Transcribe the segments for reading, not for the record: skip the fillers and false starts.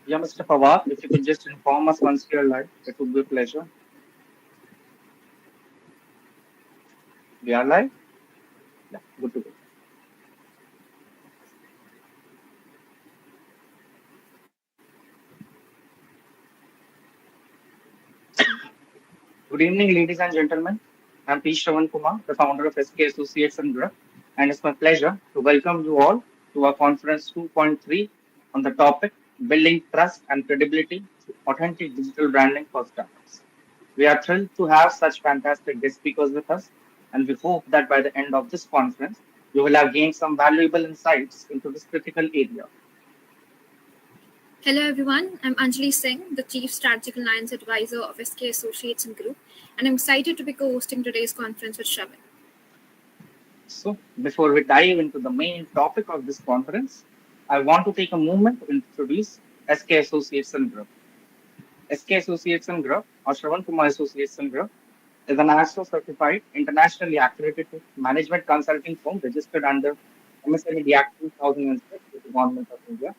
Yeah, Mr. Pawar, if you could just inform us once you're live, it would be a pleasure. We are live? Yeah, good to go. Good evening, ladies and gentlemen. I'm P. Shravan Kumar, the founder of SK Associates and Group, and it's my pleasure to welcome you all to our conference 2.3 on the topic Building Trust and Credibility through Authentic Digital Branding for Startups. We are thrilled to have such fantastic guest speakers with us, and we hope that by the end of this conference, you will have gained some valuable insights into this critical area. Hello everyone, I'm Anjali Singh, the Chief Strategic Alliance Advisor of SK Associates and Group, and I'm excited to be co-hosting today's conference with Shravan. So, before we dive into the main topic of this conference, I want to take a moment to introduce SK Associates and Group. SK Associates and Group, or Shravan Kumar Associates and Group, is an ISO certified, internationally accredited management consulting firm registered under MSMED Act 2006 with the Government of India.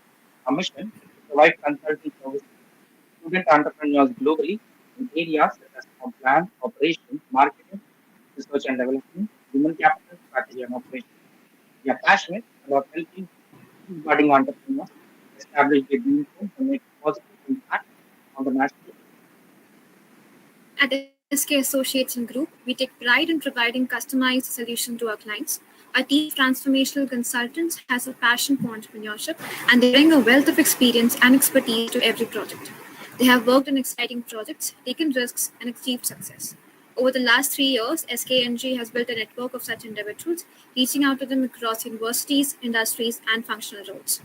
A mission to provide consulting services to student entrepreneurs globally in areas such as compliance, operations, marketing, research and development, human capital, strategy and operations. We are passionate about helping budding entrepreneurs establish their dream firms and make a positive impact on the national. At SK Associates and Group, we take pride in providing customized solutions to our clients. Our team of transformational consultants has a passion for entrepreneurship and they bring a wealth of experience and expertise to every project. They have worked on exciting projects, taken risks, and achieved success. Over the last 3 years, SKNG has built a network of such individuals, reaching out to them across universities, industries, and functional roles.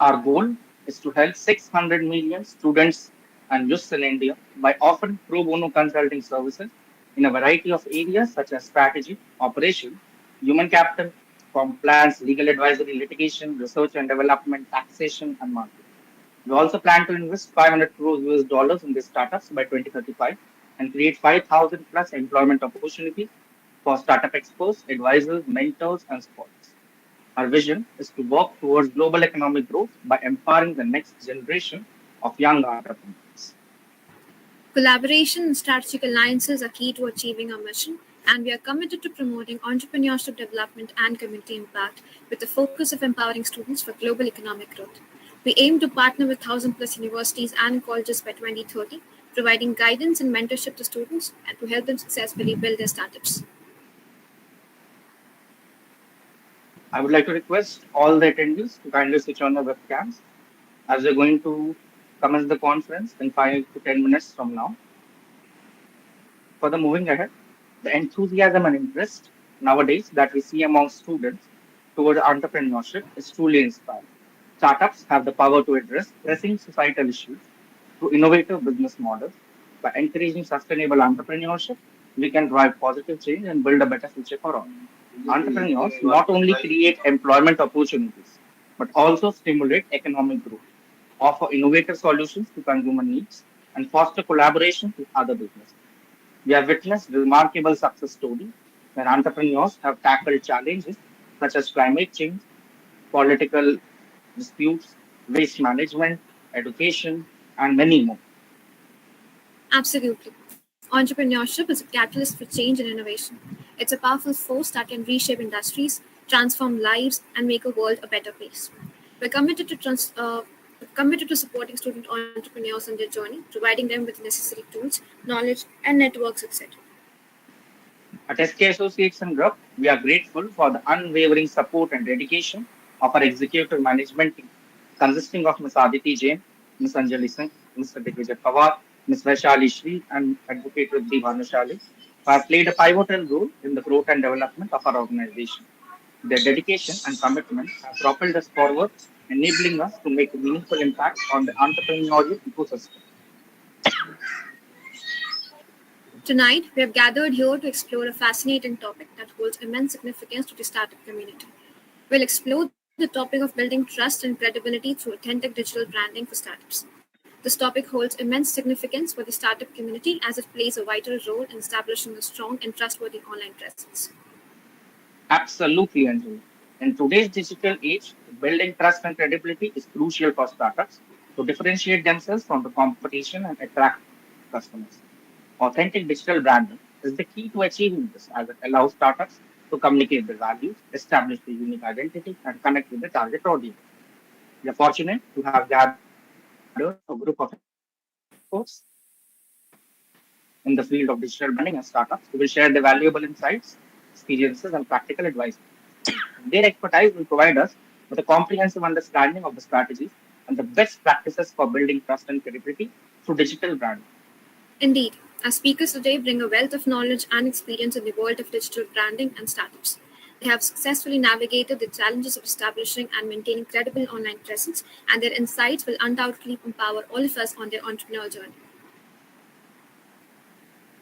Our goal is to help 600 million students and youths in India by offering pro bono consulting services in a variety of areas such as strategy, operation, human capital, compliance, legal advisory, litigation, research and development, taxation, and marketing. We also plan to invest 500 crores US dollars in these startups by 2035 and create 5,000 plus employment opportunities for startup experts, advisors, mentors, and scholars. Our vision is to work towards global economic growth by empowering the next generation of young entrepreneurs. Collaboration and strategic alliances are key to achieving our mission, and we are committed to promoting entrepreneurship development and community impact with the focus of empowering students for global economic growth. We aim to partner with 1,000 plus universities and colleges by 2030, providing guidance and mentorship to students and to help them successfully build their startups. I would like to request all the attendees to kindly switch on the webcams as we're going to commence the conference in 5 to 10 minutes from now. Further moving ahead, the enthusiasm and interest nowadays that we see among students towards entrepreneurship is truly inspiring. Startups have the power to address pressing societal issues through innovative business models. By encouraging sustainable entrepreneurship, we can drive positive change and build a better future for all. Entrepreneurs not only create employment opportunities, but also stimulate economic growth, offer innovative solutions to consumer needs, and foster collaboration with other businesses. We have witnessed remarkable success stories where entrepreneurs have tackled challenges such as climate change, political disputes, waste management, education, and many more. Absolutely. Entrepreneurship is a catalyst for change and innovation. It's a powerful force that can reshape industries, transform lives, and make a world a better place. We're committed to supporting student entrepreneurs on their journey, providing them with necessary tools, knowledge, and networks, etc. At SK Associates and Group, we are grateful for the unwavering support and dedication of our executive management team, consisting of Ms. Aditi Jain, Ms. Anjali Singh, Mr. Digvijay Pawar, Ms. Vaishali Shri, and Advocate Riddhi Bhanushali, who have played a pivotal role in the growth and development of our organization. Their dedication and commitment have propelled us forward, enabling us to make a meaningful impact on the entrepreneurial ecosystem. Tonight, we have gathered here to explore a fascinating topic that holds immense significance to the startup community. We'll explore the topic of building trust and credibility through authentic digital branding for startups. This topic holds immense significance for the startup community as it plays a vital role in establishing a strong and trustworthy online presence. Absolutely, Anjali. In today's digital age, building trust and credibility is crucial for startups. to differentiate themselves from the competition and attract customers. Authentic digital branding is the key to achieving this as it allows startups to communicate their values, establish a unique identity, and connect with the target audience. We are fortunate to have gathered a group of experts in the field of digital branding and startups who will share their valuable insights, experiences, and practical advice. Their expertise will provide us with a comprehensive understanding of the strategies and the best practices for building trust and credibility through digital branding. Indeed, our speakers today bring a wealth of knowledge and experience in the world of digital branding and startups. They have successfully navigated the challenges of establishing and maintaining credible online presence, and their insights will undoubtedly empower all of us on their entrepreneurial journey.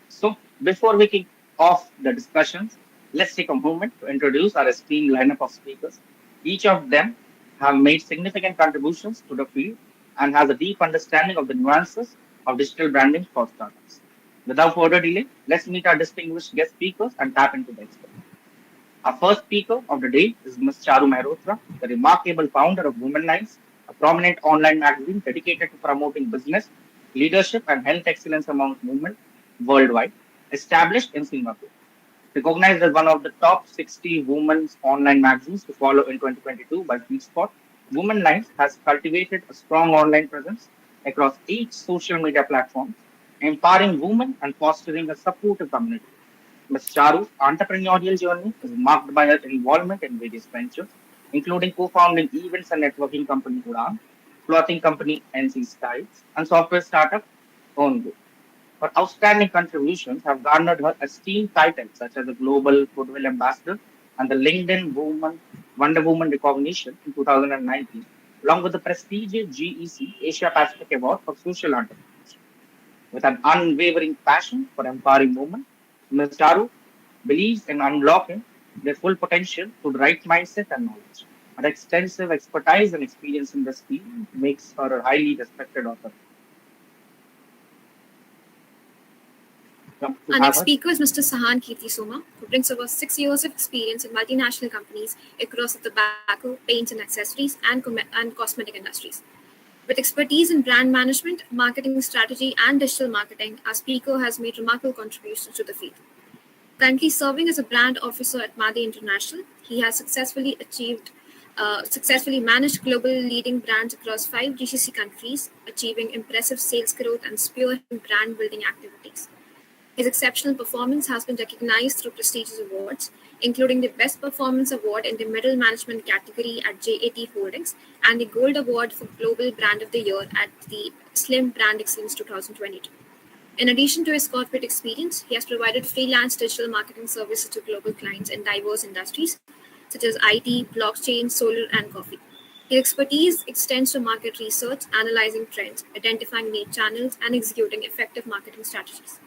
So, before we kick off the discussions, let's take a moment to introduce our esteemed lineup of speakers. Each of them have made significant contributions to the field and has a deep understanding of the nuances of digital branding for startups. Without further delay, let's meet our distinguished guest speakers and tap into the expertise. Our first speaker of the day is Ms. Charu Mehrotra, the remarkable founder of Women Lines, a prominent online magazine dedicated to promoting business, leadership, and health excellence among women worldwide, established in Singapore. Recognized as one of the top 60 women's online magazines to follow in 2022 by Feedspot, Women Lines has cultivated a strong online presence across 8 social media platforms, empowering women and fostering a supportive community. Ms. Charu's entrepreneurial journey is marked by her involvement in various ventures, including co-founding events and networking company Udan, clothing company NC Styles, and software startup OwnGo. Her outstanding contributions have garnered her esteemed titles such as the Global Goodwill Ambassador and the LinkedIn Wonder Woman recognition in 2019, along with the prestigious GEC Asia Pacific Award for Social Entrepreneurship. With an unwavering passion for empowering women, Ms. Charu believes in unlocking their full potential through the right mindset and knowledge. Her extensive expertise and experience in this field makes her a highly respected author. Come to Our have next her. speaker is Mr. Sahan Kirti Soma, who brings over 6 years of experience in multinational companies across the tobacco, paints and accessories, and cosmetic industries. With expertise in brand management, marketing strategy, and digital marketing, our speaker has made remarkable contributions to the field. Currently serving as a brand officer at Made International, he has successfully managed global leading brands across 5 GCC countries, achieving impressive sales growth and spearheading brand building activities. His exceptional performance has been recognized through prestigious awards, including the Best Performance Award in the Middle Management category at JAT Holdings and the Gold Award for Global Brand of the Year at the Slim Brand Excellence 2022. In addition to his corporate experience, he has provided freelance digital marketing services to global clients in diverse industries such as IT, blockchain, solar, and coffee. His expertise extends to market research, analyzing trends, identifying new channels, and executing effective marketing strategies.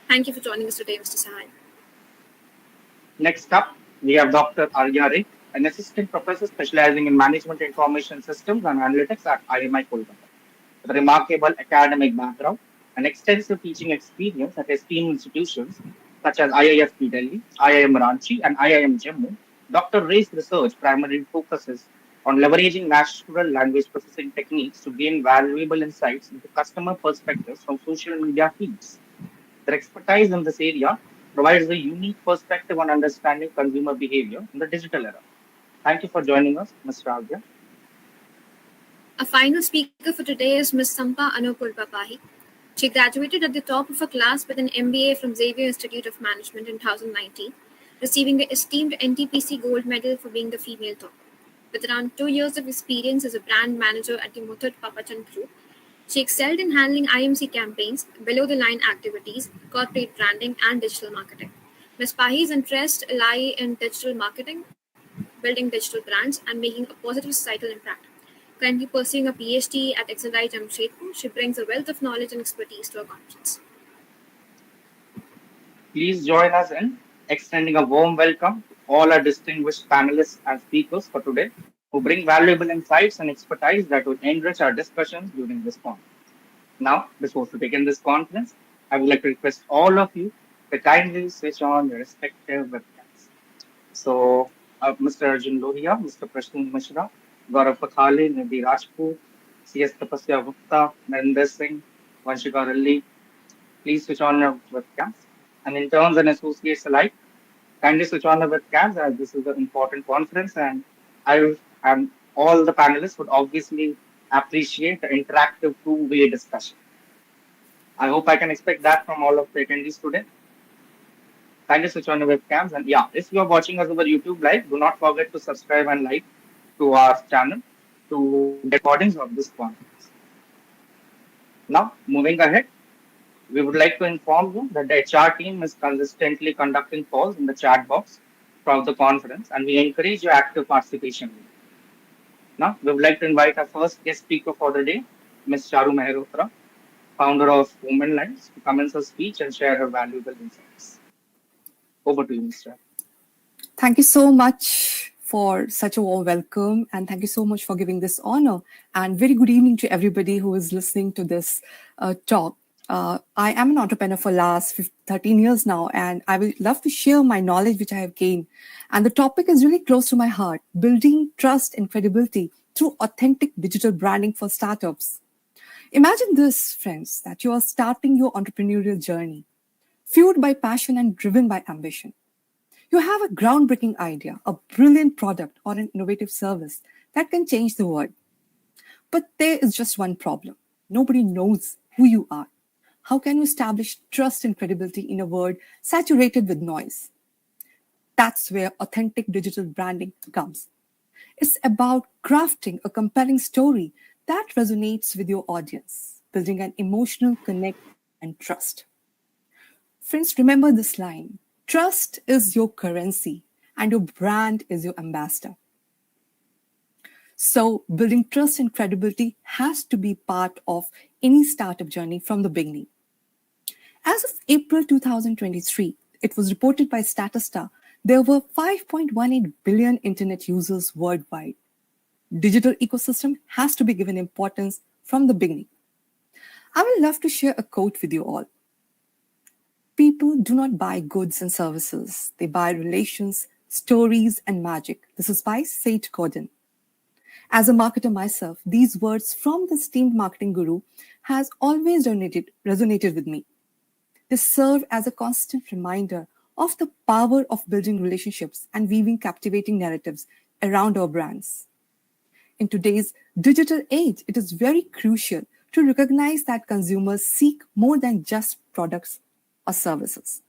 Thank you for joining us today, Mr. Sahai. Next up, we have Dr. Arya Ray, an assistant professor specializing in management information systems and analytics at IMI Kolkata. With a remarkable academic background and extensive teaching experience at esteemed institutions such as IIFT Delhi, IIM Ranchi, and IIM Jammu, Dr. Ray's research primarily focuses on leveraging natural language processing techniques to gain valuable insights into customer perspectives from social media feeds. Their expertise in this area provides a unique perspective on understanding consumer behavior in the digital era. Thank you for joining us, Mr. Arya. Our final speaker for today is Ms. Sampa Anupulpapahi. She graduated at the top of her class with an MBA from Xavier Institute of Management in 2019, receiving the esteemed NTPC Gold Medal for being the female top. With around 2 years of experience as a brand manager at the Muthoot Papachan Group, she excelled in handling IMC campaigns, below the line activities, corporate branding, and digital marketing. Ms. Pahi's interests lie in digital marketing, building digital brands, and making a positive societal impact. Currently pursuing a PhD at XLI Jamshedpur, she brings a wealth of knowledge and expertise to our conference. Please join us in extending a warm welcome to all our distinguished panelists and speakers for today who bring valuable insights and expertise that will enrich our discussions during this conference. Now, before we begin this conference, I would like to request all of you to kindly switch on your respective webcams. So, Mr. Arjun Lohia, Mr. Prashant Mishra, Gaurav Pakhale, Nidhi Rajput, CS Tapasya Gupta, Narinder Singh, Vanshika Ralli. Please switch on your webcams. And interns and associates alike, kindly switch on the webcams as this is an important conference and and all the panelists would obviously appreciate the interactive two-way discussion. I hope I can expect that from all of the attendees today. Kindly switch on your webcams. And yeah, if you are watching us over YouTube Live, do not forget to subscribe and like to our channel to get recordings of this conference. Now, moving ahead, we would like to inform you that the HR team is consistently conducting polls in the chat box throughout the conference, and we encourage your active participation. Now, we would like to invite our first guest speaker for the day, Ms. Charu Mehrotra, founder of Women Lines, to commence her speech and share her valuable insights. Over to you, Mr. Thank you so much for such a warm welcome, and thank you so much for giving this honor. And very good evening to everybody who is listening to this talk. I am an entrepreneur for last 13 years now, and I will love to share my knowledge which I have gained. And the topic is really close to my heart: building trust and credibility through authentic digital branding for startups. Imagine this, friends, that you are starting your entrepreneurial journey, fueled by passion and driven by ambition. You have a groundbreaking idea, a brilliant product, or an innovative service that can change the world. But there is just one problem. Nobody knows who you are. How can you establish trust and credibility in a world saturated with noise? That's where authentic digital branding comes. It's about crafting a compelling story that resonates with your audience, building an emotional connect and trust. Friends, remember this line: trust is your currency, and your brand is your ambassador. So, building trust and credibility has to be part of any startup journey from the beginning. As of April 2023, it was reported by Statista there were 5.18 billion internet users worldwide. Digital ecosystem has to be given importance from the beginning. I would love to share a quote with you all. People do not buy goods and services. They buy relations, stories, and magic. This is by Seth Godin. As a marketer myself, these words from the esteemed marketing guru has always resonated with me. They serve as a constant reminder of the power of building relationships and weaving captivating narratives around our brands. In today's digital age, it is very crucial to recognize that consumers seek more than just products or services.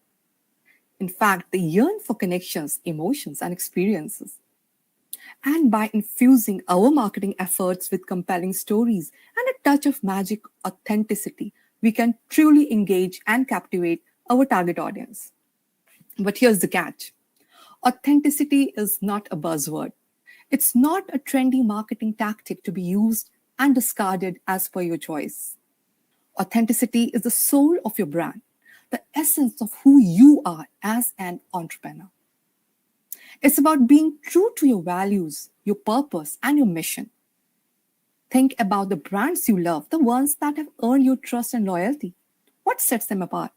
In fact, they yearn for connections, emotions, and experiences. And by infusing our marketing efforts with compelling stories and a touch of magic authenticity, we can truly engage and captivate our target audience. But here's the catch: authenticity is not a buzzword. It's not a trendy marketing tactic to be used and discarded as per your choice. Authenticity is the soul of your brand, the essence of who you are as an entrepreneur. It's about being true to your values, your purpose, and your mission. Think about the brands you love, the ones that have earned your trust and loyalty. What sets them apart?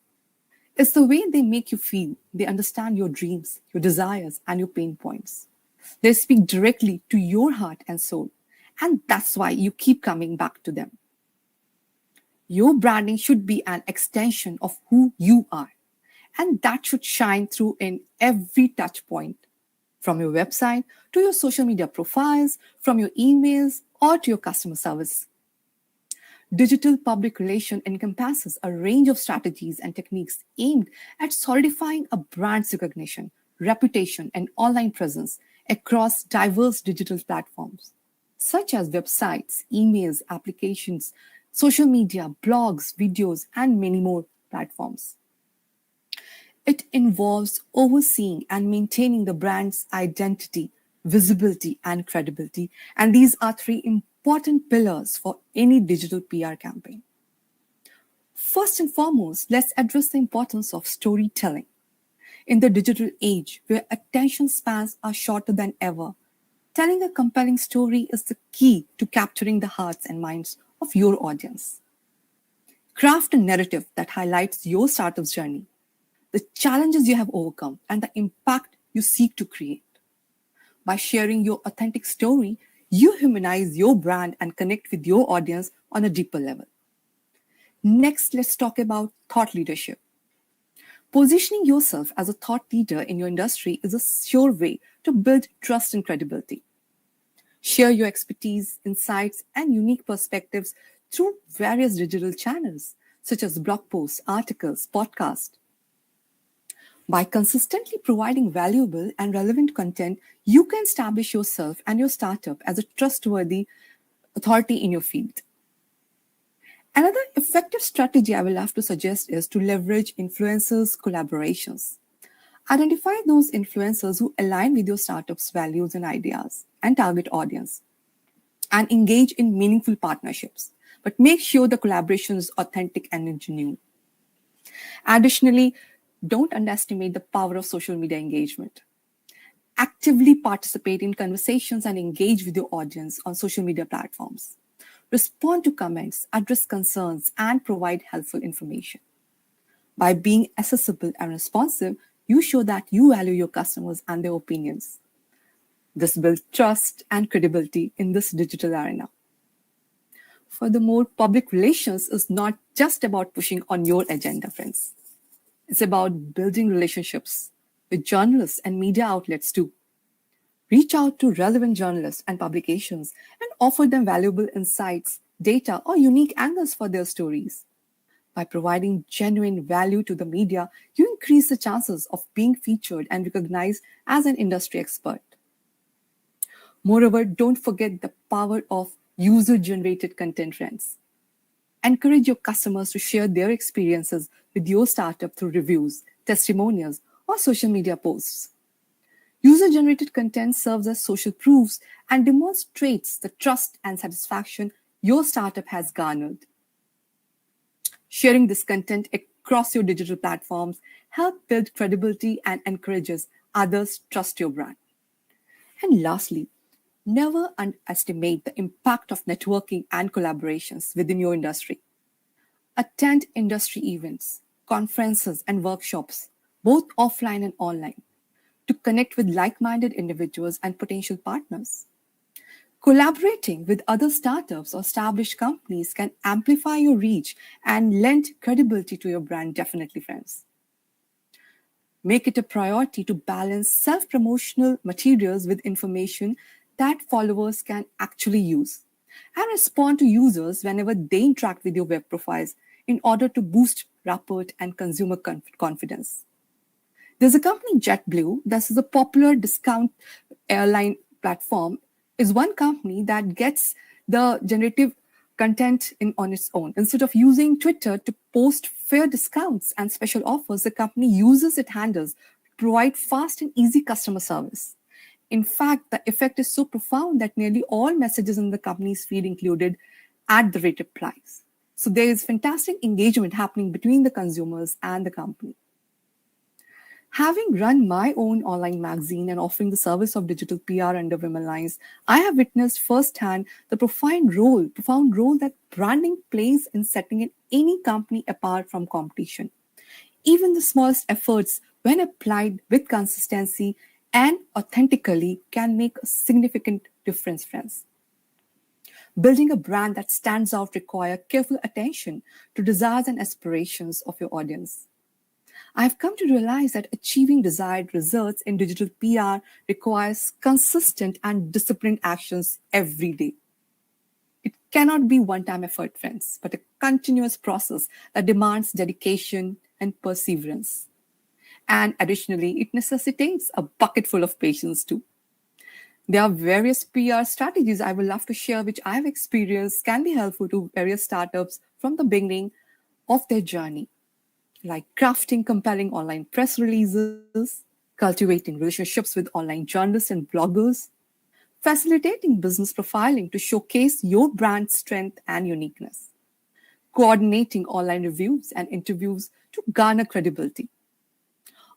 It's the way they make you feel. They understand your dreams, your desires, and your pain points. They speak directly to your heart and soul, and that's why you keep coming back to them. Your branding should be an extension of who you are, and that should shine through in every touch point, from your website to your social media profiles, from your emails, or to your customer service. Digital public relation encompasses a range of strategies and techniques aimed at solidifying a brand's recognition, reputation, and online presence across diverse digital platforms, such as websites, emails, applications, social media, blogs, videos, and many more platforms. It involves overseeing and maintaining the brand's identity, visibility, and credibility. And these are three important pillars for any digital PR campaign. First and foremost, let's address the importance of storytelling. In the digital age, where attention spans are shorter than ever, telling a compelling story is the key to capturing the hearts and minds of your audience. Craft a narrative that highlights your startup's journey, the challenges you have overcome, and the impact you seek to create. By sharing your authentic story, You humanize your brand and connect with your audience on a deeper level. Next, let's talk about thought leadership. Positioning yourself as a thought leader in your industry is a sure way to build trust and credibility. Share your expertise, insights, and unique perspectives through various digital channels, such as blog posts, articles, podcasts. By consistently providing valuable and relevant content, you can establish yourself and your startup as a trustworthy authority in your field. Another effective strategy I will have to suggest is to leverage influencers' collaborations. Identify those influencers who align with your startup's values and ideas and target audience, and engage in meaningful partnerships. But make sure the collaboration is authentic and genuine. Additionally, don't underestimate the power of social media engagement. Actively participate in conversations and engage with your audience on social media platforms. Respond to comments, address concerns, and provide helpful information. By being accessible and responsive, you show that you value your customers and their opinions. This builds trust and credibility in this digital arena. Furthermore, public relations is not just about pushing on your agenda, friends. It's about building relationships with journalists and media outlets too. Reach out to relevant journalists and publications and offer them valuable insights, data, or unique angles for their stories. By providing genuine value to the media, you increase the chances of being featured and recognized as an industry expert. Moreover, don't forget the power of user generated content trends. Encourage your customers to share their experiences with your startup through reviews, testimonials, or social media posts. User generated content serves as social proofs and demonstrates the trust and satisfaction your startup has garnered. Sharing this content across your digital platforms helps build credibility and encourages others to trust your brand. And lastly, never underestimate the impact of networking and collaborations within your industry. Attend industry events, conferences, and workshops, both offline and online, to connect with like minded individuals and potential partners. Collaborating with other startups or established companies can amplify your reach and lend credibility to your brand, definitely, friends. Make it a priority to balance self promotional materials with information that followers can actually use, and respond to users whenever they interact with your web profiles in order to boost rapport and consumer confidence. There's a company, JetBlue, this is a popular discount airline platform, is one company that gets the generative content on its own. Instead of using Twitter to post fair discounts and special offers, the company uses its handles to provide fast and easy customer service. In fact, the effect is so profound that nearly all messages in the company's feed included at the rate replies. So there is fantastic engagement happening between the consumers and the company. Having run my own online magazine and offering the service of digital PR under Women Lines, I have witnessed firsthand the profound role that branding plays in setting any company apart from competition. Even the smallest efforts, when applied with consistency and authentically, can make a significant difference, friends. Building a brand that stands out requires careful attention to desires and aspirations of your audience. I've come to realize that achieving desired results in digital PR requires consistent and disciplined actions every day. It cannot be one-time effort, friends, but a continuous process that demands dedication and perseverance. And additionally, it necessitates a bucket full of patience too. There are various PR strategies I would love to share, which I've experienced can be helpful to various startups from the beginning of their journey, like crafting compelling online press releases, cultivating relationships with online journalists and bloggers, facilitating business profiling to showcase your brand strength and uniqueness, coordinating online reviews and interviews to garner credibility,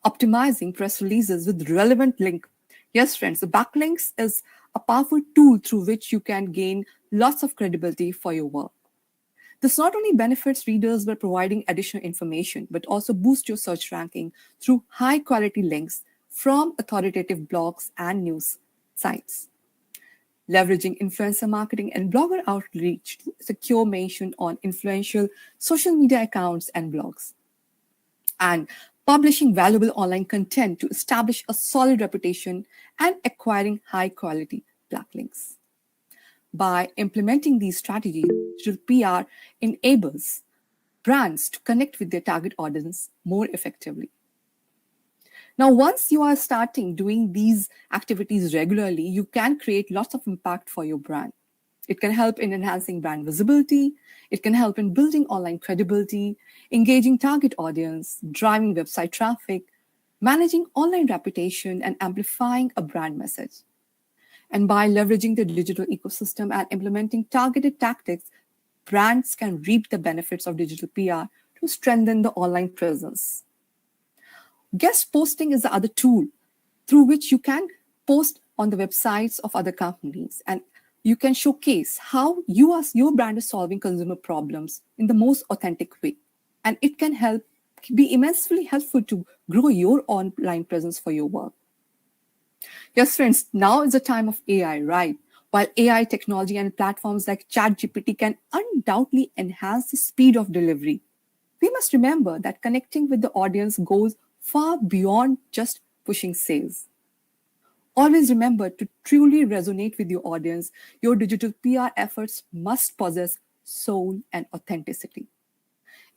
optimizing press releases with relevant link. Yes, friends, the backlinks is a powerful tool through which you can gain lots of credibility for your work. This not only benefits readers by providing additional information, but also boosts your search ranking through high quality links from authoritative blogs and news sites. leveraging influencer marketing and blogger outreach to secure mention on influential social media accounts and blogs, and publishing valuable online content to establish a solid reputation and acquiring high quality backlinks. By implementing these strategies, digital PR enables brands to connect with their target audience more effectively. Now, once you are starting doing these activities regularly, you can create lots of impact for your brand. It can help in enhancing brand visibility. It can help in building online credibility, engaging target audience, driving website traffic, managing online reputation, and amplifying a brand message. And by leveraging the digital ecosystem and implementing targeted tactics, brands can reap the benefits of digital PR to strengthen the online presence. Guest posting is the other tool through which you can post on the websites of other companies, and you can showcase how your brand is solving consumer problems in the most authentic way. And it can help be immensely helpful to grow your online presence for your work. Yes, friends, now is the time of AI, right? While AI technology and platforms like ChatGPT can undoubtedly enhance the speed of delivery, we must remember that connecting with the audience goes far beyond just pushing sales. Always remember to truly resonate with your audience, your digital PR efforts must possess soul and authenticity.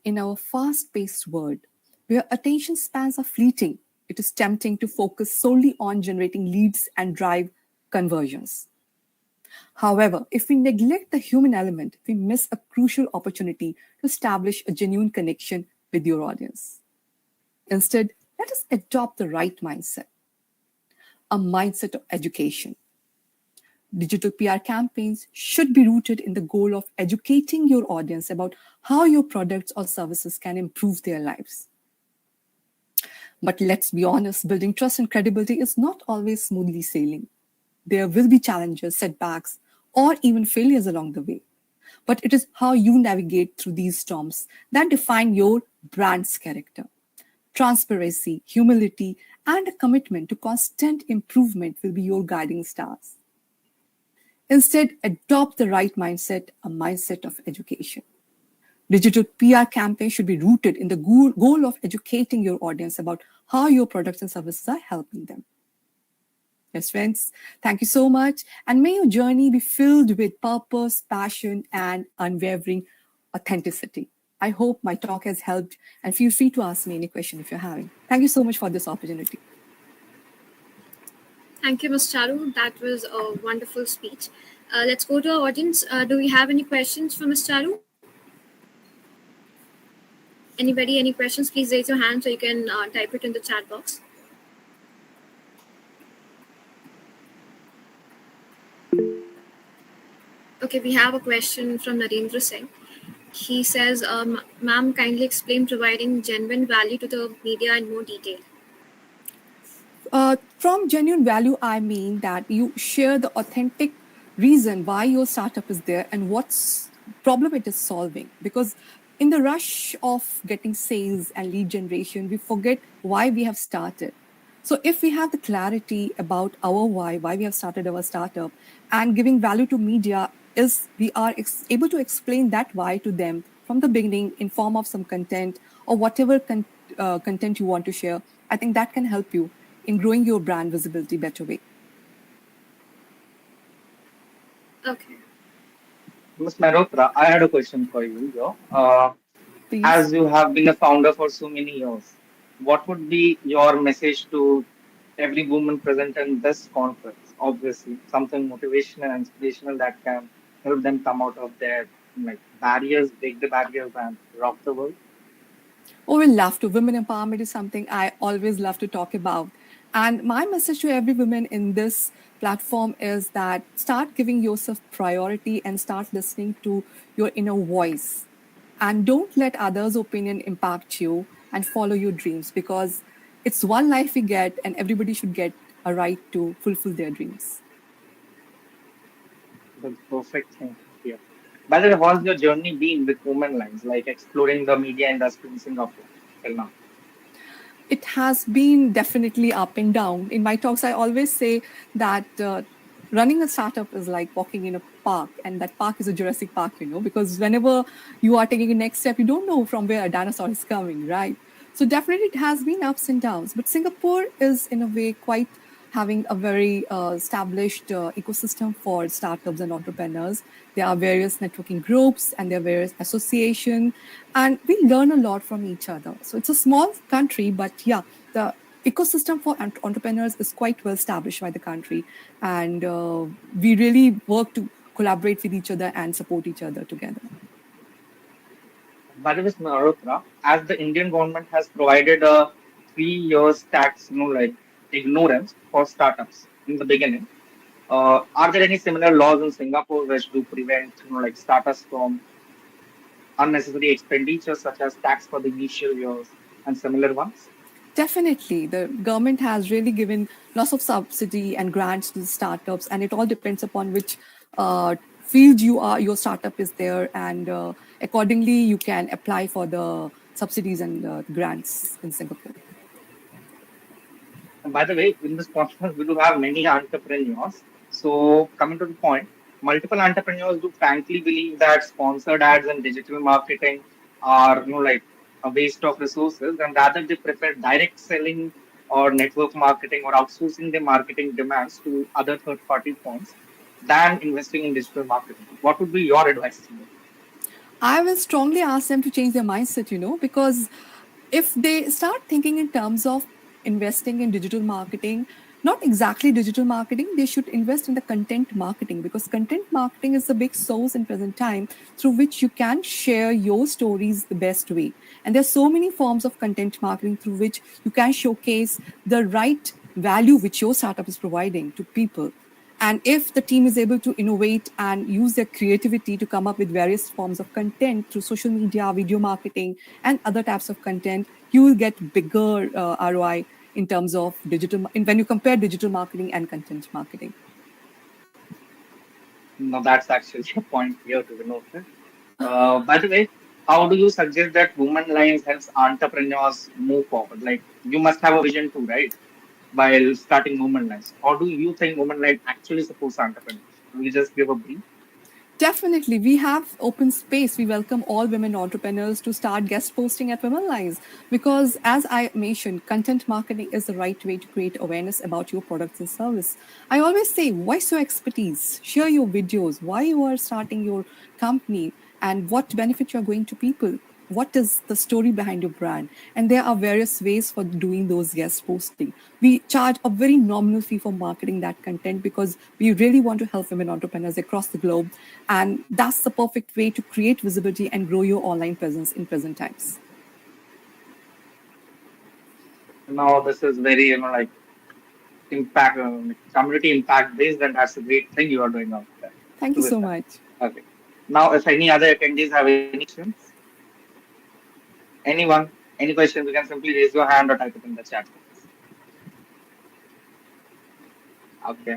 In our fast paced world, where attention spans are fleeting, it is tempting to focus solely on generating leads and drive conversions. However, if we neglect the human element, we miss a crucial opportunity to establish a genuine connection with your audience. Instead, let us adopt the right mindset, a mindset of education. Digital PR campaigns should be rooted in the goal of educating your audience about how your products or services can improve their lives. But let's be honest, building trust and credibility is not always smoothly sailing. There will be challenges, setbacks, or even failures along the way. But it is how you navigate through these storms that define your brand's character. Transparency, humility, and a commitment to constant improvement will be your guiding stars. Instead, adopt the right mindset, a mindset of education. Digital PR campaigns should be rooted in the goal of educating your audience about how your products and services are helping them. Yes, friends, thank you so much. And may your journey be filled with purpose, passion, and unwavering authenticity. I hope my talk has helped, and feel free to ask me any question if you're having. Thank you so much for this opportunity. Thank you, Ms. Charu. That was a wonderful speech. Let's go to our audience. Do we have any questions for Ms. Charu? Anybody, any questions? Please raise your hand so you can type it in the chat box. Okay, we have a question from Narendra Singh. He says, ma'am, kindly explain providing genuine value to the media in more detail. From genuine value, I mean that you share the authentic reason why your startup is there and what's problem it is solving. Because in the rush of getting sales and lead generation, we forget why we have started. So if we have the clarity about our why we have started our startup, and giving value to media is we are able to explain that why to them from the beginning in form of some content or whatever content you want to share. I think that can help you in growing your brand visibility better way. Okay. Ms. Mehrotra, I had a question for you here. Please. As you have been a founder for so many years, what would be your message to every woman present in this conference? Obviously, something motivational and inspirational that can help them come out of their barriers, break the barriers, and rock the world. Oh, we'll love to. Women empowerment is something I always love to talk about. And my message to every woman in this platform is that start giving yourself priority and start listening to your inner voice. And don't let others' opinion impact you, and follow your dreams, because it's one life we get and everybody should get a right to fulfill their dreams. The perfect thing here. By the way, how's your journey been with Women Lines, like exploring the media industry in Singapore till now? It has been definitely up and down. In my talks, I always say that running a startup is like walking in a park, and that park is a Jurassic Park, because whenever you are taking a next step, you don't know from where a dinosaur is coming, right? So definitely it has been ups and downs, but Singapore is in a way quite having a very established ecosystem for startups and entrepreneurs. There are various networking groups and there are various associations, and we learn a lot from each other. So it's a small country, but yeah, the ecosystem for entrepreneurs is quite well established by the country, and we really work to collaborate with each other and support each other together. By the way, Marotra, as the Indian government has provided a 3 years tax, like ignorance for startups in the beginning, are there any similar laws in Singapore which do prevent, like startups from unnecessary expenditures such as tax for the initial years and similar ones? Definitely, the government has really given lots of subsidy and grants to the startups, and it all depends upon which field your startup is there, and accordingly you can apply for the subsidies and grants in Singapore. And by the way, in this conference, we do have many entrepreneurs. So, coming to the point, multiple entrepreneurs do frankly believe that sponsored ads and digital marketing are, like a waste of resources, and rather they prefer direct selling or network marketing or outsourcing their marketing demands to other third-party firms than investing in digital marketing. What would be your advice to them? I will strongly ask them to change their mindset, because if they start thinking in terms of investing in digital marketing, not exactly digital marketing, they should invest in the content marketing, because content marketing is the big source in present time through which you can share your stories the best way. And there's so many forms of content marketing through which you can showcase the right value which your startup is providing to people. And if the team is able to innovate and use their creativity to come up with various forms of content through social media, video marketing, and other types of content, you will get bigger ROI in terms of when you compare digital marketing and content marketing. No, that's actually a point here to be noted. By the way, how do you suggest that Women Lines helps entrepreneurs move forward? Like you must have a vision too, right? While starting Women Lines, how do you think Women Line actually supports entrepreneurs? Will you just give a brief? Definitely. We have open space. We welcome all women entrepreneurs to start guest posting at Women Lines because, as I mentioned, content marketing is the right way to create awareness about your products and service. I always say, voice your expertise, share your videos, why you are starting your company, and what benefit you are going to people. What is the story behind your brand? And there are various ways for doing those guest posting. We charge a very nominal fee for marketing that content because we really want to help women entrepreneurs across the globe. And that's the perfect way to create visibility and grow your online presence in present times. Now, this is very, like impact, community impact based, and that's a great thing you are doing out there. Thank you With so that. much. Okay. Now, if any other attendees have any questions, anyone, any questions, you can simply raise your hand or type it in the chat box. Okay.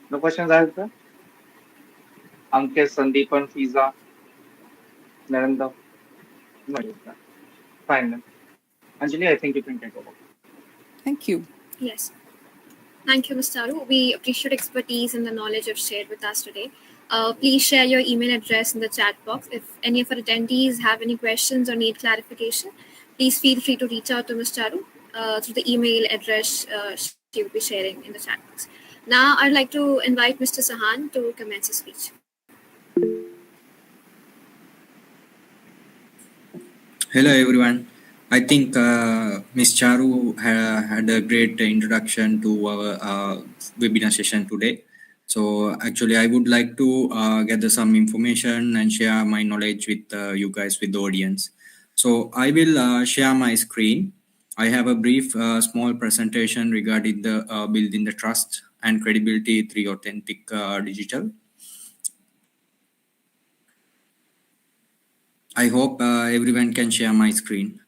No questions, Aditya? Ankit, Sandeepan, Fiza, Narendra? No, it's not. Fine then. Anjali, I think you can take over. Thank you. Yes. Thank you, Mr. Aru. We appreciate expertise and the knowledge you've shared with us today. Please share your email address in the chat box. If any of our attendees have any questions or need clarification, please feel free to reach out to Mr. Aru through the email address she will be sharing in the chat box. Now, I'd like to invite Mr. Sahan to commence his speech. Hello everyone. I think Ms. Charu had a great introduction to our webinar session today. So actually I would like to gather some information and share my knowledge with you guys, with the audience. So I will share my screen. I have a brief small presentation regarding the building the trust and credibility through authentic digital. I hope everyone can share my screen.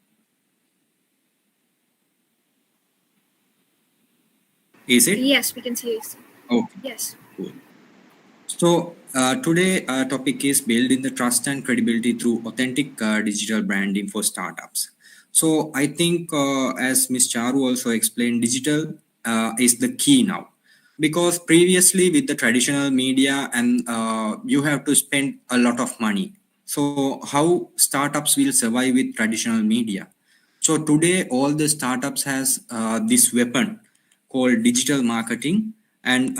Is it? Yes, we can see you. Okay. Yes. Cool. So today our topic is building the trust and credibility through authentic digital branding for startups. So I think as Ms. Charu also explained, digital is the key now, because previously with the traditional media and you have to spend a lot of money. So how startups will survive with traditional media? So today all the startups has this weapon called digital marketing, and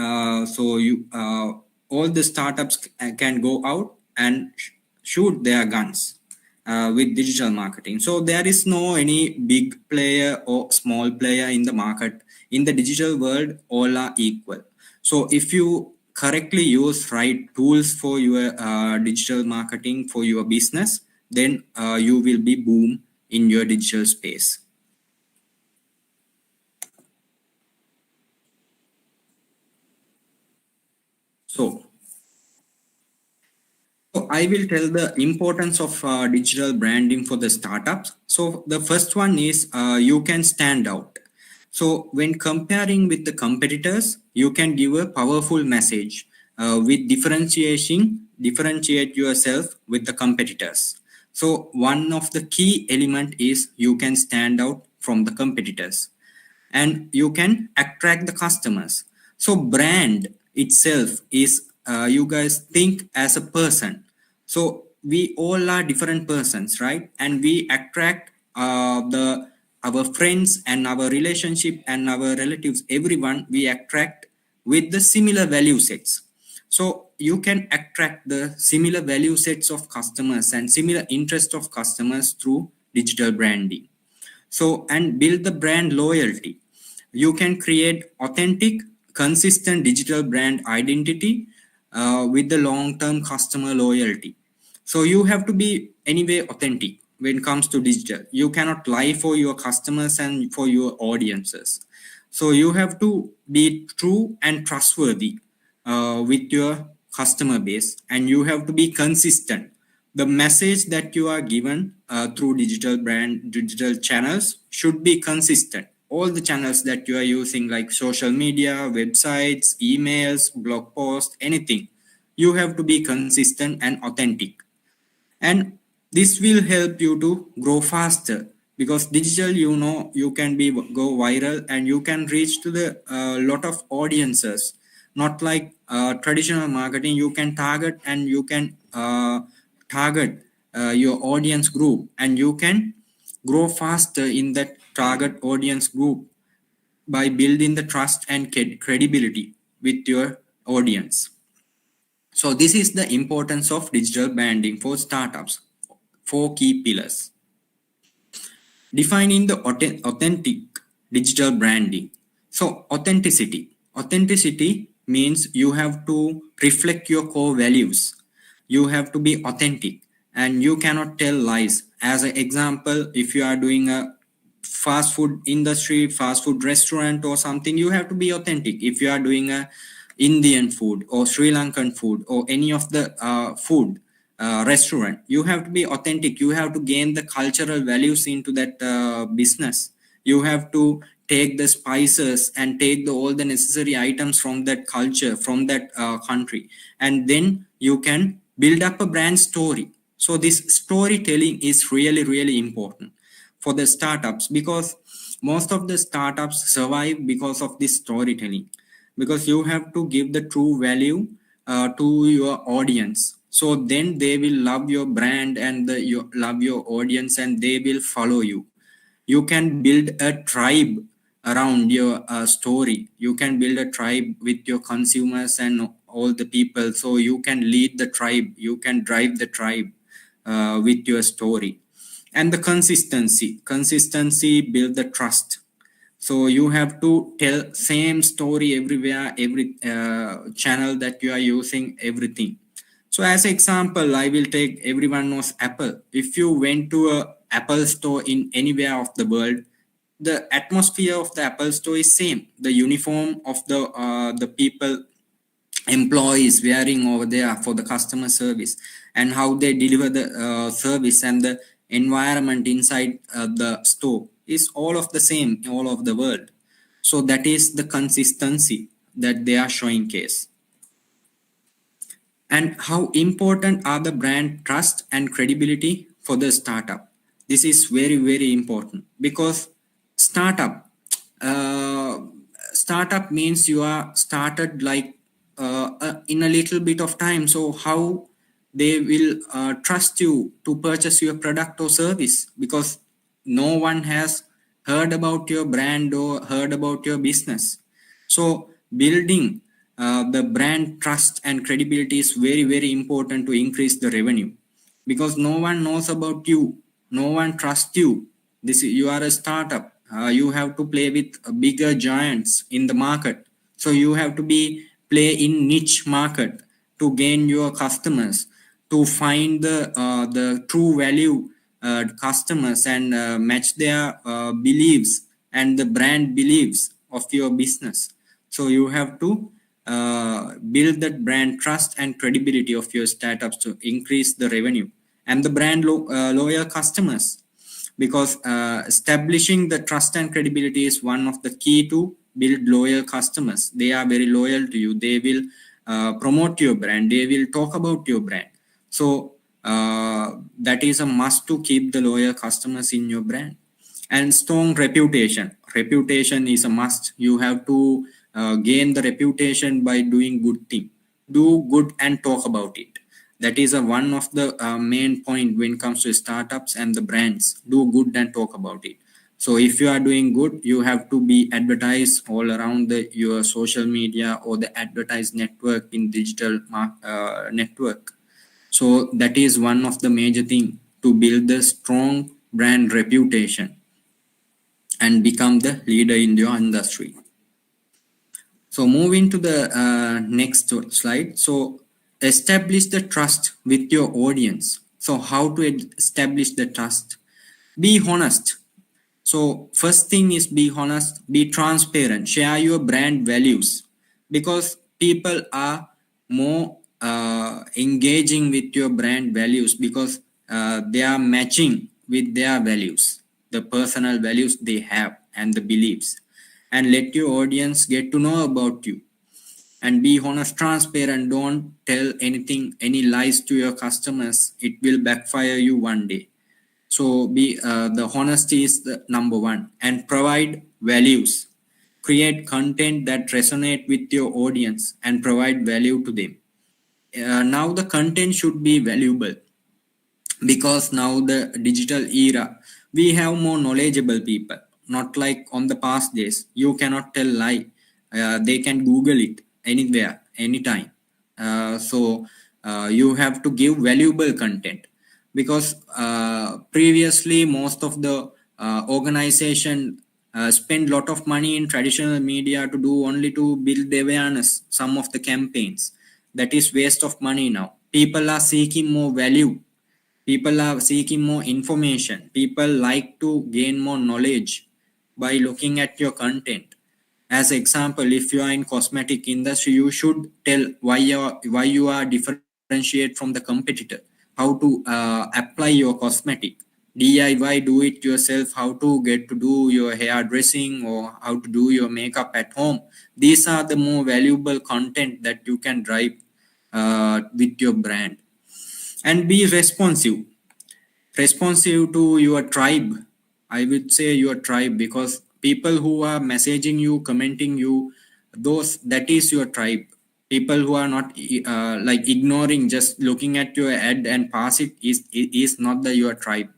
so you all the startups can go out and shoot their guns with digital marketing. So there is no any big player or small player in the market. In the digital world, all are equal. So if you correctly use right tools for your digital marketing for your business, then you will be boom in your digital space. So I will tell the importance of digital branding for the startups. So the first one is you can stand out. So when comparing with the competitors, you can give a powerful message with differentiate yourself with the competitors. So one of the key element is you can stand out from the competitors, and you can attract the customers. So brand itself is you guys think as a person. So we all are different persons, right? And we attract the our friends and our relationship and our relatives, everyone we attract with the similar value sets. So you can attract the similar value sets of customers and similar interest of customers through digital branding. So and build the brand loyalty. You can create authentic, consistent digital brand identity with the long-term customer loyalty. So you have to be anyway authentic when it comes to digital. You cannot lie for your customers and for your audiences. So you have to be true and trustworthy with your customer base, and you have to be consistent. The message that you are given through digital channels should be consistent. All the channels that you are using, like social media, websites, emails, blog posts, anything, you have to be consistent and authentic. And this will help you to grow faster, because digital, you can be go viral and you can reach to the lot of audiences, not like traditional marketing. You can target and you can target your audience group, and you can grow faster in that target audience group by building the trust and credibility with your audience. So this is the importance of digital branding for startups. 4 key pillars. Defining the authentic digital branding. So authenticity. Authenticity means you have to reflect your core values. You have to be authentic and you cannot tell lies. As an example, if you are doing a fast food industry, fast food restaurant or something, you have to be authentic. If you are doing a Indian food or Sri Lankan food or any of the food restaurant, you have to be authentic. You have to gain the cultural values into that business. You have to take the spices and take all the necessary items from that culture, from that country, and then you can build up a brand story. So this storytelling is really, really important for the startups, because most of the startups survive because of this storytelling, because you have to give the true value to your audience. So then they will love your brand and you love your audience and they will follow you. You can build a tribe around your story. You can build a tribe with your consumers and all the people. So you can lead the tribe. You can drive the tribe with your story. And the consistency build the trust. So you have to tell same story everywhere, every channel that you are using, everything. So as example, I will take, everyone knows Apple. If you went to a Apple store in anywhere of the world, the atmosphere of the Apple store is same. The uniform of the people, employees wearing over there for the customer service, and how they deliver the service, and the environment inside the store is all of the same all over the world. So that is the consistency that they are showing case. And how important are the brand trust and credibility for the startup? This is very, very important, because startup uh, startup means you are started like in a little bit of time. So how they will trust you to purchase your product or service, because no one has heard about your brand or heard about your business. So building the brand trust and credibility is very, very important to increase the revenue, because no one knows about you, no one trusts you. You are a startup. You have to play with bigger giants in the market. So you have to be play in niche market to gain your customers, to find the true value customers, and match their beliefs and the brand beliefs of your business. So you have to build that brand trust and credibility of your startups to increase the revenue and the brand loyal customers, because establishing the trust and credibility is one of the key to build loyal customers. They are very loyal to you. They will promote your brand. They will talk about your brand. So that is a must to keep the loyal customers in your brand. And strong reputation is a must. You have to gain the reputation by doing good thing. Do good and talk about it. That is one of the main point when it comes to startups and the brands. Do good and talk about it. So if you are doing good, you have to be advertised all around your social media or the advertised network in digital network. So that is one of the major thing to build the strong brand reputation and become the leader in your industry. So moving to the next slide. So establish the trust with your audience. So how to establish the trust? Be honest. So first thing is be honest, be transparent, share your brand values, because people are more engaging with your brand values because they are matching with their values, the personal values they have and the beliefs. And let your audience get to know about you. And be honest, transparent. Don't tell anything, any lies to your customers. It will backfire you one day. So be the honesty is the number one. And provide values. Create content that resonate with your audience and provide value to them. Now the content should be valuable, because now the digital era, we have more knowledgeable people, not like on the past days. You cannot tell lie. They can Google it anywhere, anytime. So you have to give valuable content, because previously most of the organization spend lot of money in traditional media to do only to build awareness, some of the campaigns. That is waste of money. Now people are seeking more value. People are seeking more information. People like to gain more knowledge by looking at your content. As example, if you are in cosmetic industry, you should tell why you are differentiate from the competitor, how to apply your cosmetic, DIY, do it yourself, how to get to do your hair dressing or how to do your makeup at home. These are the more valuable content that you can drive with your brand. And be responsive to your tribe. I would say your tribe, because people who are messaging you, commenting you, those, that is your tribe. People who are not like ignoring, just looking at your ad and pass it, is not your tribe.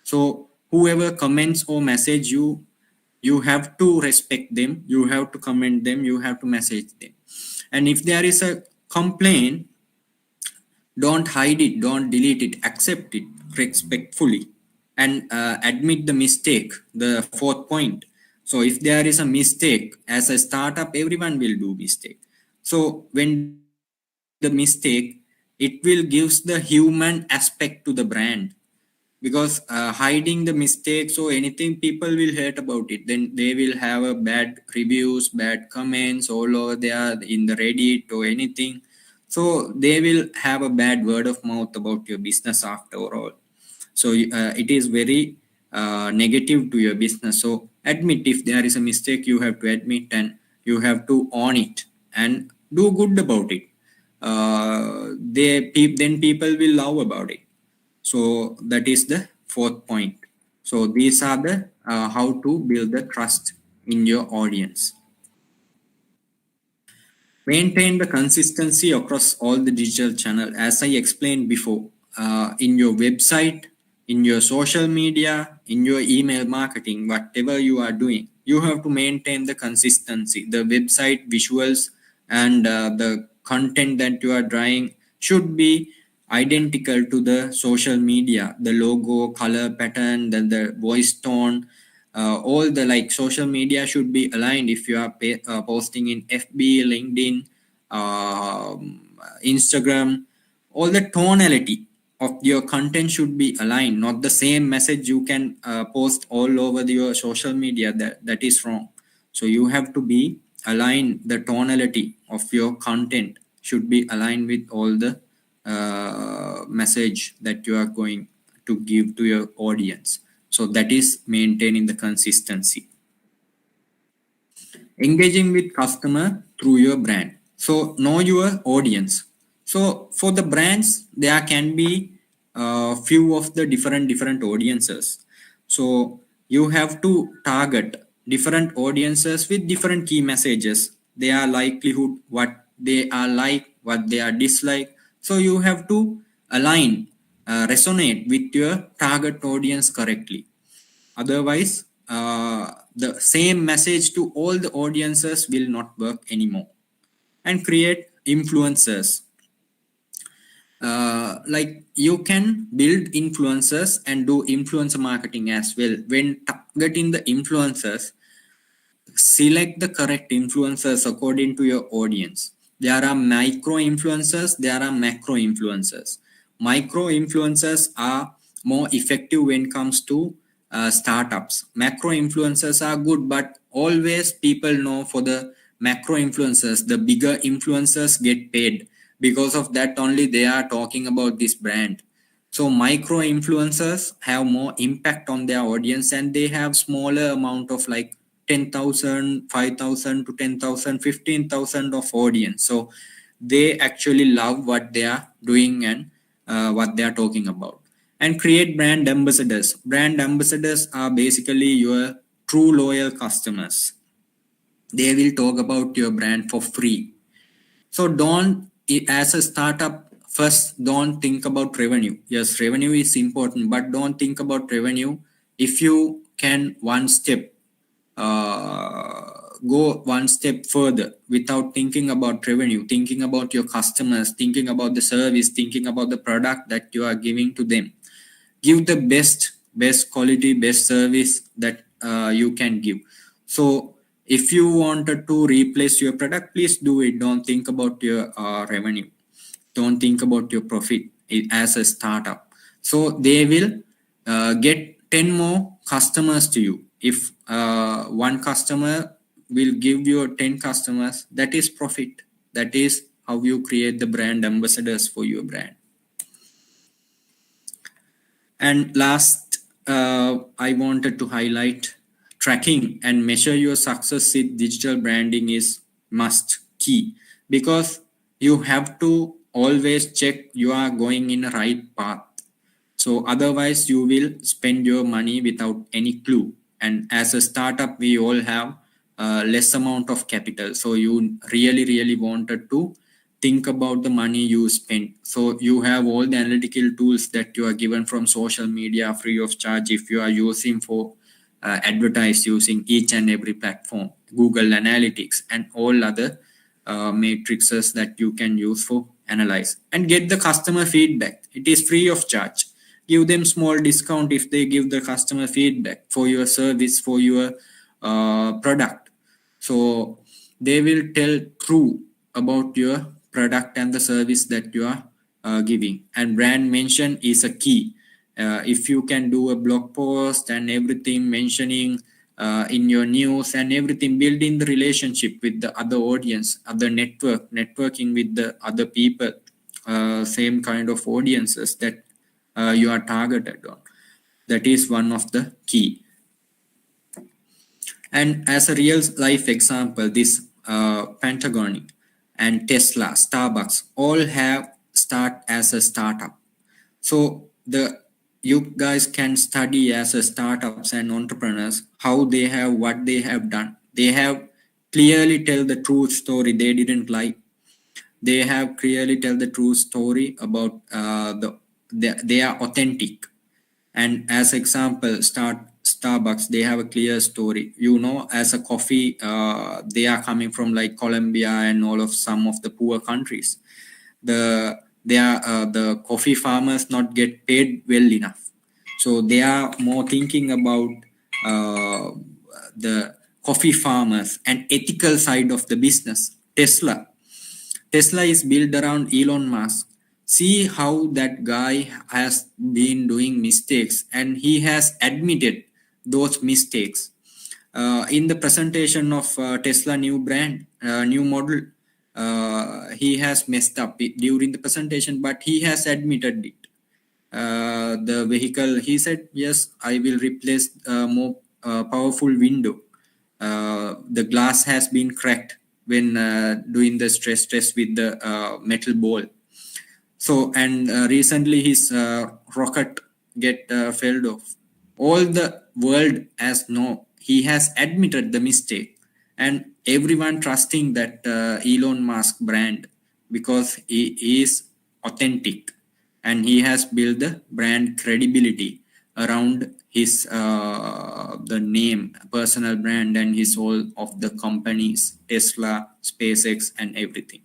So whoever comments or message you, you have to respect them, you have to comment them, you have to message them. And if there is a complaint, don't hide it, don't delete it, accept it respectfully, and admit the mistake, the fourth point. So if there is a mistake, as a startup, everyone will do mistake. So when they admit the mistake, it will gives the human aspect to the brand, because hiding the mistakes or anything, people will hate about it. Then they will have a bad reviews, bad comments all over there in the Reddit or anything. So they will have a bad word of mouth about your business after all. So it is very negative to your business. So admit, if there is a mistake, you have to admit and you have to own it and do good about it. Then people will love about it. So that is the fourth point. So these are the how to build the trust in your audience. Maintain the consistency across all the digital channel. As I explained before, in your website, in your social media, in your email marketing, whatever you are doing, you have to maintain the consistency. The website visuals and the content that you are drawing should be identical to the social media. The logo, color pattern, then the voice tone, all the like social media should be aligned. If you are posting in FB, LinkedIn, Instagram, all the tonality of your content should be aligned. Not the same message you can post all over your social media. That is wrong. So you have to be aligned. The tonality of your content should be aligned with all the message that you are going to give to your audience. So that is maintaining the consistency. Engaging with customer through your brand. So know your audience. So for the brands, there can be few of the different audiences. So you have to target different audiences with different key messages. Their likelihood, what they are like, what they are dislike. So you have to align, resonate with your target audience correctly. Otherwise, the same message to all the audiences will not work anymore. And create influencers. Like you can build influencers and do influencer marketing as well. When targeting the influencers, select the correct influencers according to your audience. There are micro influencers, there are macro influencers. Micro influencers are more effective when it comes to startups. Macro influencers are good, but always people know for the macro influencers, the bigger influencers get paid. Because of that only they are talking about this brand. So micro influencers have more impact on their audience, and they have smaller amount of like 10,000, 5,000 to 10,000, 15,000 of audience. So they actually love what they are doing and what they are talking about. And create brand ambassadors. Brand ambassadors are basically your true loyal customers. They will talk about your brand for free. So don't, as a startup, first don't think about revenue. Yes, revenue is important, but don't think about revenue. If you can go one step further without thinking about revenue, thinking about your customers, thinking about the service, thinking about the product that you are giving to them. Give the best quality, best service that you can give. So if you wanted to replace your product, please do it. Don't think about your revenue. Don't think about your profit as a startup. So they will get 10 more customers to you. If one customer will give you 10 customers, that is profit. That is how you create the brand ambassadors for your brand. And last, I wanted to highlight tracking and measure your success with digital branding is must key, because you have to always check you are going in the right path. So otherwise you will spend your money without any clue. And as a startup, we all have less amount of capital. So you really wanted to think about the money you spend. So you have all the analytical tools that you are given from social media free of charge if you are using for advertise using each and every platform, Google Analytics and all other matrices that you can use for analyze, and get the customer feedback. It is free of charge. Give them small discount if they give the customer feedback for your service, for your product. So they will tell true about your product and the service that you are giving. And brand mention is a key. If you can do a blog post and everything mentioning in your news and everything, building the relationship with the other audience, other networking with the other people, same kind of audiences that you are targeted on. That is one of the key. And as a real life example, this Pentagon and Tesla, Starbucks all have start as a startup. So you guys can study as a startups and entrepreneurs how they have what they have done. They have clearly tell the true story. They didn't lie. They have clearly tell the true story about they are authentic. And as example, Starbucks, they have a clear story. As a coffee, they are coming from like Colombia and all of some of the poor countries. The coffee farmers not get paid well enough, so they are more thinking about uh, the coffee farmers and ethical side of the business. Tesla is built around Elon Musk. See how that guy has been doing mistakes and he has admitted those mistakes. In the presentation of Tesla new brand, new model, he has messed up during the presentation, but he has admitted it. The vehicle, he said, yes, I will replace more powerful window. The glass has been cracked when doing the stress test with the metal ball. So, and recently his rocket get failed off. All the world has know he has admitted the mistake, and everyone trusting that Elon Musk brand because he is authentic and he has built the brand credibility around his the name, personal brand, and his all of the companies, Tesla, SpaceX, and everything.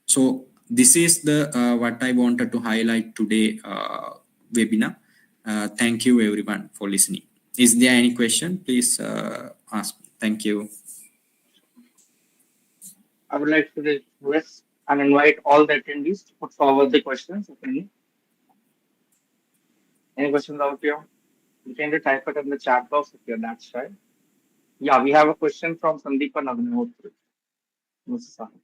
So this is the what I wanted to highlight today webinar. Thank you everyone for listening. Is there any question? Please ask. Thank you. I would like to request and invite all the attendees to put forward the questions, if any. Any questions out here? You can type it in the chat box if you're that shy. Yeah, we have a question from Sandeepa Nagnihotri. Mr. Sahan.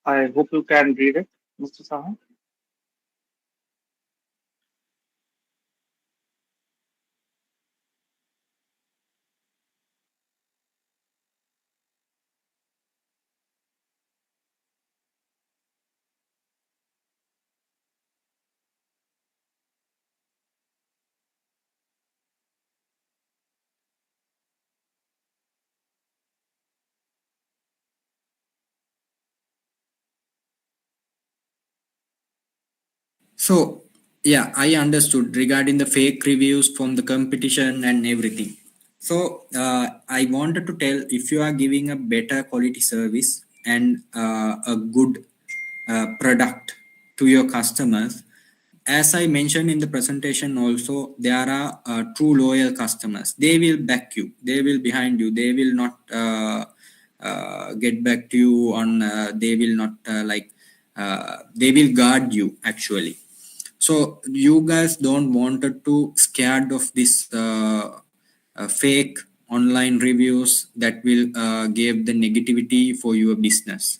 I hope you can read it, Mr. Sahan. So yeah, I understood regarding the fake reviews from the competition and everything. So I wanted to tell, if you are giving a better quality service and a good product to your customers, as I mentioned in the presentation also, there are true loyal customers. They will back you. They will behind you. They will not get back to you on, they will not they will guard you actually. So you guys don't wanted to scared of this fake online reviews that will give the negativity for your business.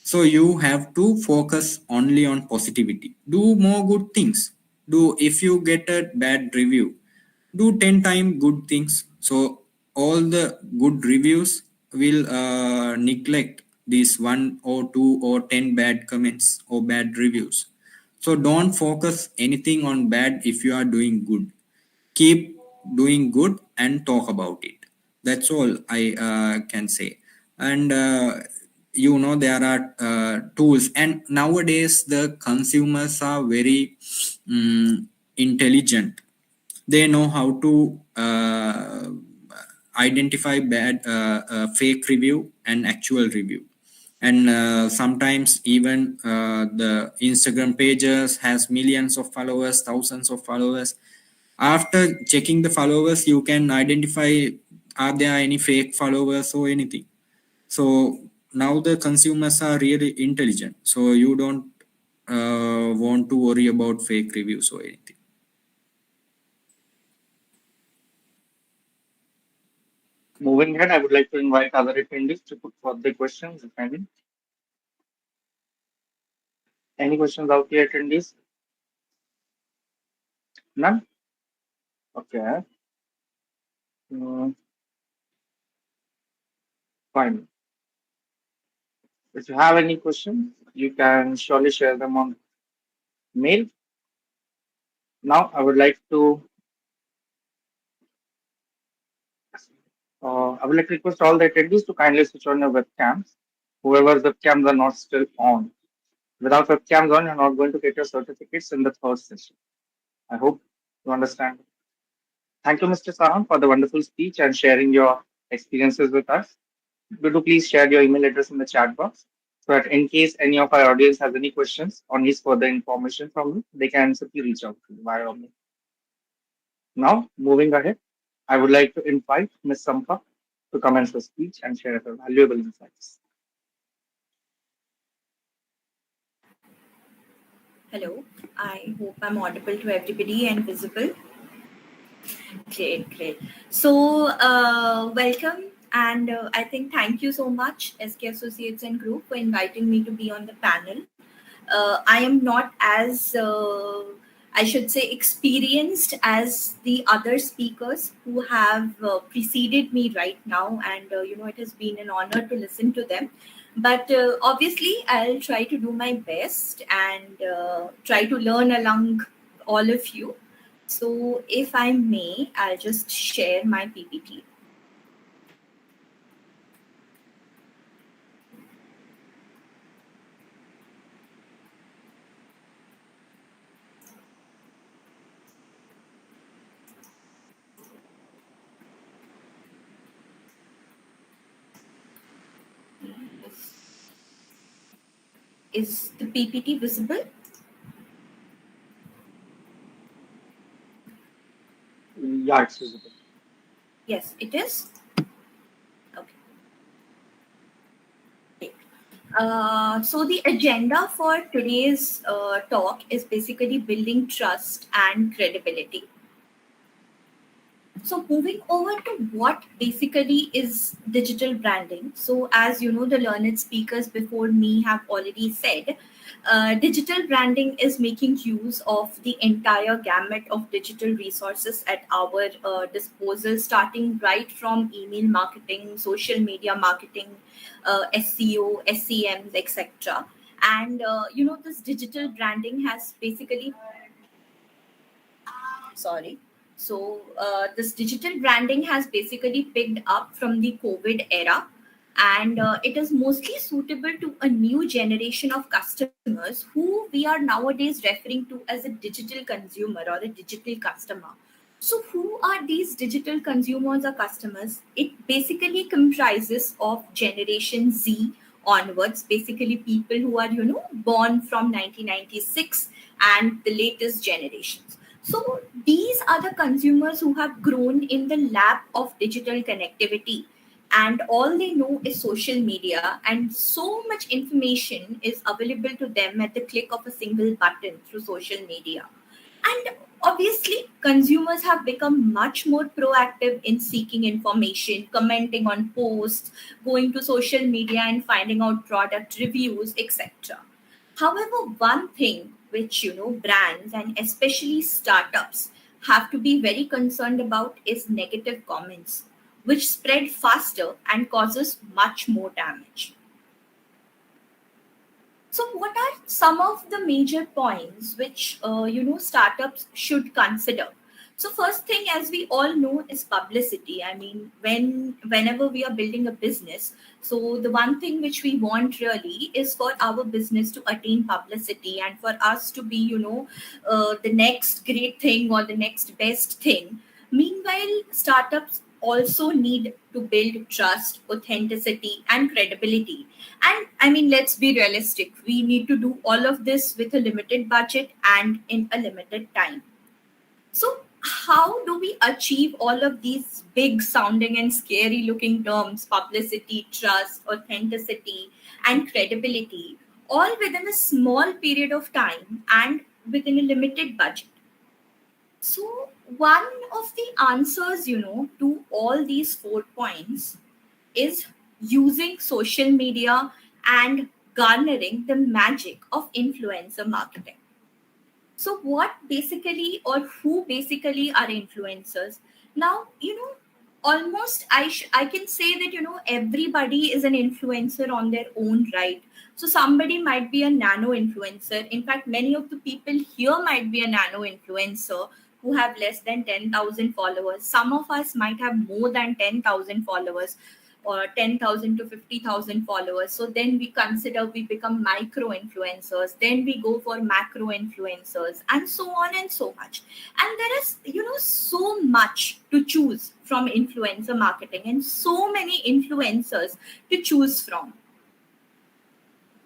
So you have to focus only on positivity. Do more good things. Do, if you get a bad review, do 10 times good things. So all the good reviews will neglect these 1 or 2 or 10 bad comments or bad reviews. So don't focus anything on bad if you are doing good. Keep doing good and talk about it. That's all I can say. And there are tools, and nowadays the consumers are very intelligent. They know how to identify bad fake review and actual review. And sometimes even the Instagram pages has millions of followers, thousands of followers. After checking the followers, you can identify, are there any fake followers or anything. So now the consumers are really intelligent, so you don't want to worry about fake reviews or anything. Moving ahead, I would like to invite other attendees to put forward the questions, if any. Any questions out here, attendees? None? Okay. Mm, fine. If you have any questions, you can surely share them on mail. Now, I would like to request all the attendees to kindly switch on your webcams. Whoever's webcams are not still on. Without webcams on, you're not going to get your certificates in the third session. I hope you understand. Thank you, Mr. Saran, for the wonderful speech and sharing your experiences with us. Could you please share your email address in the chat box so that in case any of our audience has any questions or needs further information from you, they can simply reach out to you via mail. Now, moving ahead, I would like to invite Ms. Sampha to commence the speech and share her valuable insights. Hello, I hope I'm audible to everybody and visible. Great. So, welcome, and I think thank you so much, SK Associates and Group, for inviting me to be on the panel. I am not as, I should say, experienced as the other speakers who have preceded me right now, and it has been an honor to listen to them. But obviously, I'll try to do my best and try to learn along all of you. So, if I may, I'll just share my PPT. Is the PPT visible? Yeah, it's visible. Yes, it is. Okay. So the agenda for today's talk is basically building trust and credibility. So moving over to what basically is digital branding. So as you know, the learned speakers before me have already said, digital branding is making use of the entire gamut of digital resources at our disposal, starting right from email marketing, social media marketing, SEO, SEMs, etc. And this digital branding has basically sorry so this digital branding has basically picked up from the COVID era, and it is mostly suitable to a new generation of customers who we are nowadays referring to as a digital consumer or a digital customer. So who are these digital consumers or customers? It basically comprises of generation Z onwards, basically people who are born from 1996 and the latest generations. So these are the consumers who have grown in the lap of digital connectivity, and all they know is social media, and so much information is available to them at the click of a single button through social media. And obviously, consumers have become much more proactive in seeking information, commenting on posts, going to social media and finding out product reviews, etc. However, one thing which brands and especially startups have to be very concerned about is negative comments, which spread faster and causes much more damage. So, what are some of the major points which startups should consider? So, first thing, as we all know, is publicity. I mean, whenever we are building a business, so the one thing which we want really is for our business to attain publicity and for us to be, the next great thing or the next best thing. Meanwhile, startups also need to build trust, authenticity, and credibility. And I mean, let's be realistic. We need to do all of this with a limited budget and in a limited time. So, how do we achieve all of these big sounding and scary looking terms, publicity, trust, authenticity, and credibility, all within a small period of time and within a limited budget? So, one of the answers, to all these 4 points is using social media and garnering the magic of influencer marketing. So what basically, or who basically are influencers? Now, almost I can say that everybody is an influencer on their own right. So somebody might be a nano influencer. In fact, many of the people here might be a nano influencer who have less than 10,000 followers. Some of us might have more than 10,000 followers, or 10,000 to 50,000 followers. So then we consider, we become micro influencers, then we go for macro influencers, and so on and so much. And there is, so much to choose from influencer marketing, and so many influencers to choose from.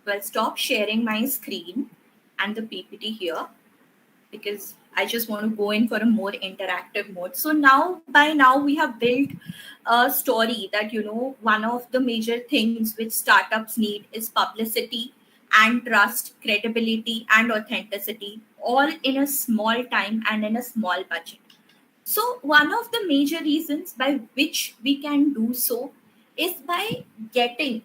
Well, stop sharing my screen and the PPT here, because I just want to go in for a more interactive mode. So now, by now, we have built a story that, one of the major things which startups need is publicity and trust, credibility and authenticity, all in a small time and in a small budget. So one of the major reasons by which we can do so is by getting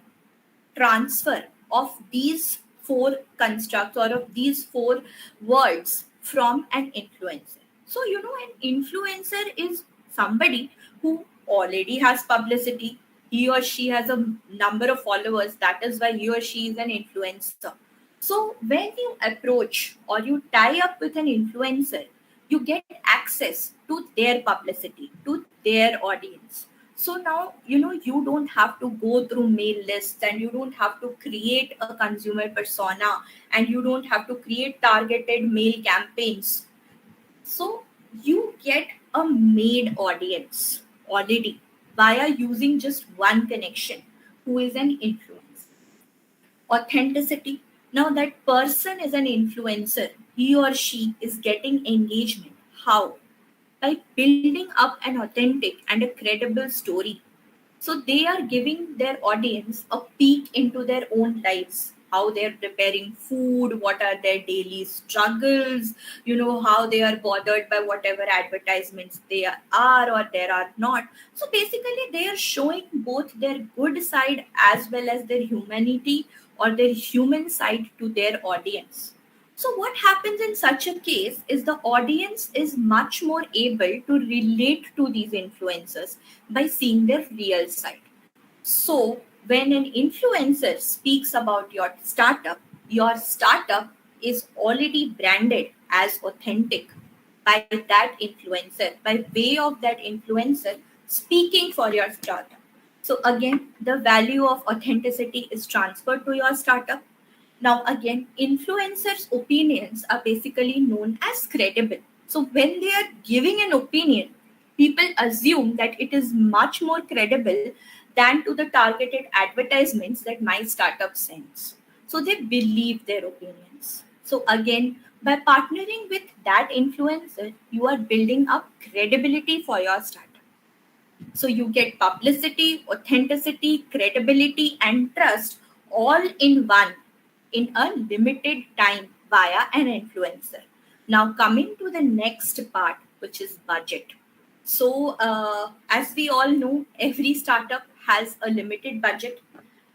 transfer of these four constructs, or of these four words, from an influencer. So, an influencer is somebody who already has publicity. He or she has a number of followers. That is why he or she is an influencer. So, when you approach or you tie up with an influencer, you get access to their publicity, to their audience. So now, you don't have to go through mail lists, and you don't have to create a consumer persona, and you don't have to create targeted mail campaigns. So you get a made audience already via using just one connection, who is an influencer. Authenticity. Now that person is an influencer, he or she is getting engagement. How? By building up an authentic and a credible story. So they are giving their audience a peek into their own lives, how they're preparing food, what are their daily struggles, how they are bothered by whatever advertisements are or there are not. So basically, they are showing both their good side as well as their humanity, or their human side, to their audience. So, what happens in such a case is the audience is much more able to relate to these influencers by seeing their real side. So, when an influencer speaks about your startup is already branded as authentic by that influencer, by way of that influencer speaking for your startup. So, again, the value of authenticity is transferred to your startup. Now, again, influencers' opinions are basically known as credible. So, when they are giving an opinion, people assume that it is much more credible than to the targeted advertisements that my startup sends. So, they believe their opinions. So, again, by partnering with that influencer, you are building up credibility for your startup. So you get publicity, authenticity, credibility, and trust all in one, in a limited time, via an influencer. Now, coming to the next part, which is budget. So, as we all know, every startup has a limited budget.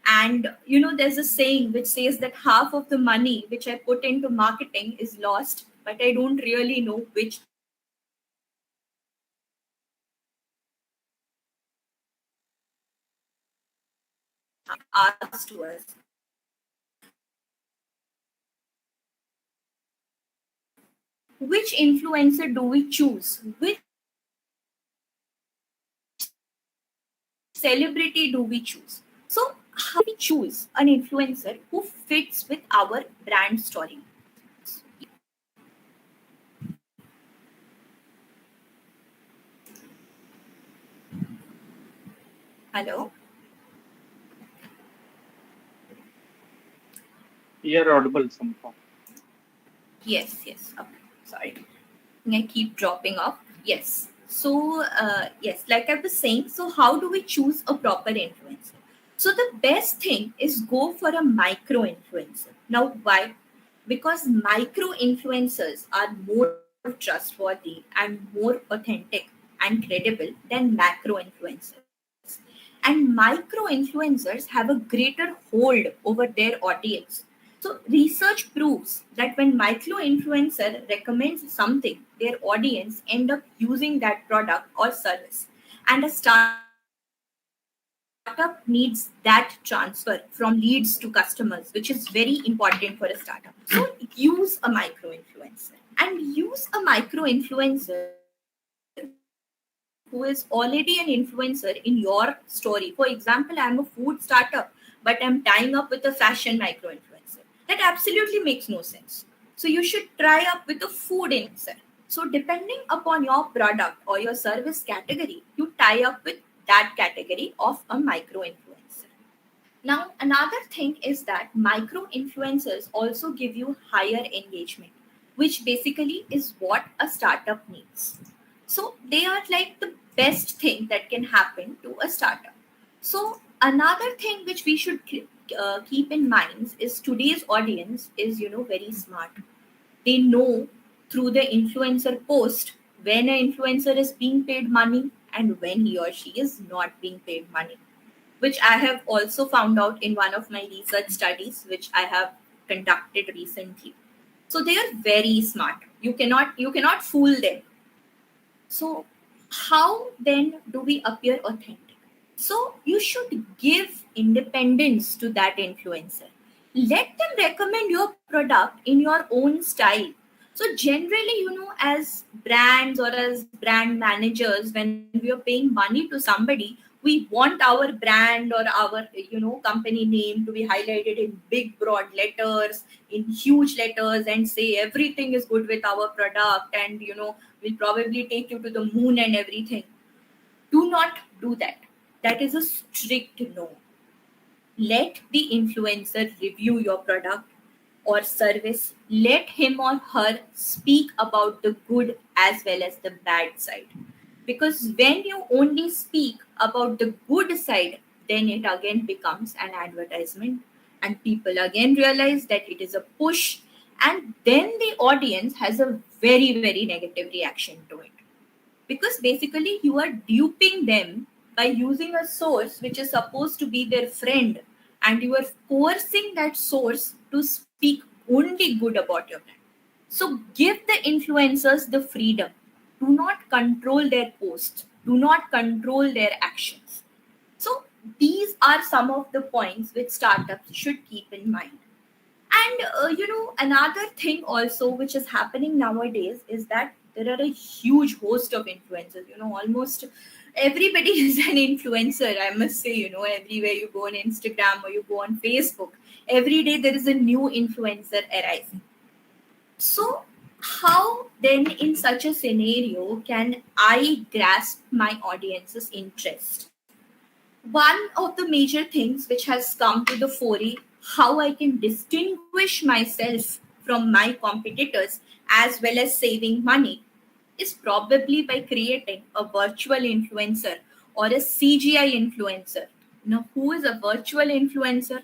And there's a saying which says that half of the money which I put into marketing is lost, but I don't really know which asked to us. Which influencer do we choose? Which celebrity do we choose? So, how do we choose an influencer who fits with our brand story? Hello? You're audible somehow. Yes, yes. Okay. Sorry. I keep dropping off. Yes. So, yes, like I was saying, so how do we choose a proper influencer? So, the best thing is go for a micro influencer. Now, why? Because micro influencers are more trustworthy and more authentic and credible than macro influencers. and micro influencers have a greater hold over their audience. So research proves that when micro influencer recommends something, their audience end up using that product or service. And a startup needs that transfer from leads to customers, which is very important for a startup. So use a micro influencer and use a micro influencer who is already an influencer in your story. For example, I'm a food startup, but I'm tying up with a fashion micro influencer. That absolutely makes no sense. So you should try up with a food influencer. So depending upon your product or your service category, you tie up with that category of a micro influencer. Now, another thing is that micro influencers also give you higher engagement, which basically is what a startup needs. So, they are like the best thing that can happen to a startup. So, another thing which we should keep in mind is today's audience is, very smart. They know through the influencer post when an influencer is being paid money and when he or she is not being paid money, which I have also found out in one of my research studies, which I have conducted recently. So they are very smart. You cannot fool them. So how then do we appear authentic? So you should give independence to that influencer. Let them recommend your product in your own style. So generally, as brands or as brand managers, when we are paying money to somebody, we want our brand or our company name to be highlighted in big broad letters, in huge letters, and say everything is good with our product, and we'll probably take you to the moon and everything. Do not do that. That is a strict no. Let the influencer review your product or service. Let him or her speak about the good as well as the bad side. Because when you only speak about the good side, then it again becomes an advertisement, and people again realize that it is a push, and then the audience has a very, very negative reaction to it, because basically you are duping them by using a source which is supposed to be their friend, and you are coercing that source to speak only good about your brand. So give the influencers the freedom. Do not control their posts, do not control their actions. So these are some of the points which startups should keep in mind. And another thing also which is happening nowadays is that there are a huge host of influencers. Almost everybody is an influencer, I must say. Everywhere you go on Instagram or you go on Facebook, every day there is a new influencer arising. So how then in such a scenario can I grasp my audience's interest? One of the major things which has come to the fore, how I can distinguish myself from my competitors as well as saving money, is probably by creating a virtual influencer or a CGI influencer. Now, who is a virtual influencer?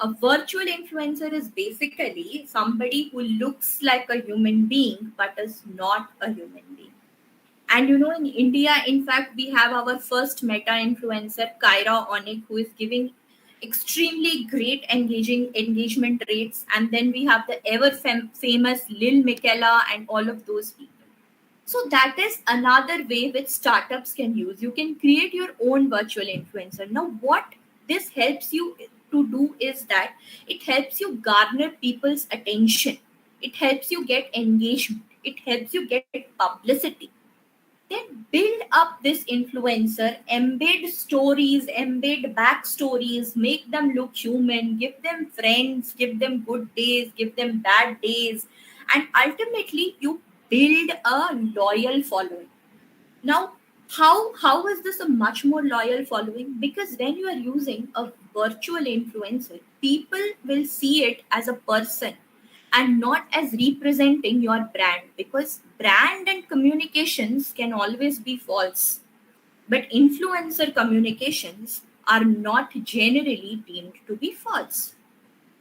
A virtual influencer is basically somebody who looks like a human being but is not a human being. And in India, in fact, we have our first meta influencer, Kyra Onik, who is giving extremely great engagement rates. And then we have the ever famous Lil Michaela and all of those people. So that is another way which startups can use. You can create your own virtual influencer. Now, what this helps you to do is that it helps you garner people's attention. It helps you get engagement. It helps you get publicity. Then build up this influencer, embed stories, embed backstories, make them look human, give them friends, give them good days, give them bad days, and ultimately you build a loyal following. Now, how is this a much more loyal following? Because when you are using a virtual influencer, people will see it as a person and not as representing your brand, because brand and communications can always be false, but influencer communications are not generally deemed to be false.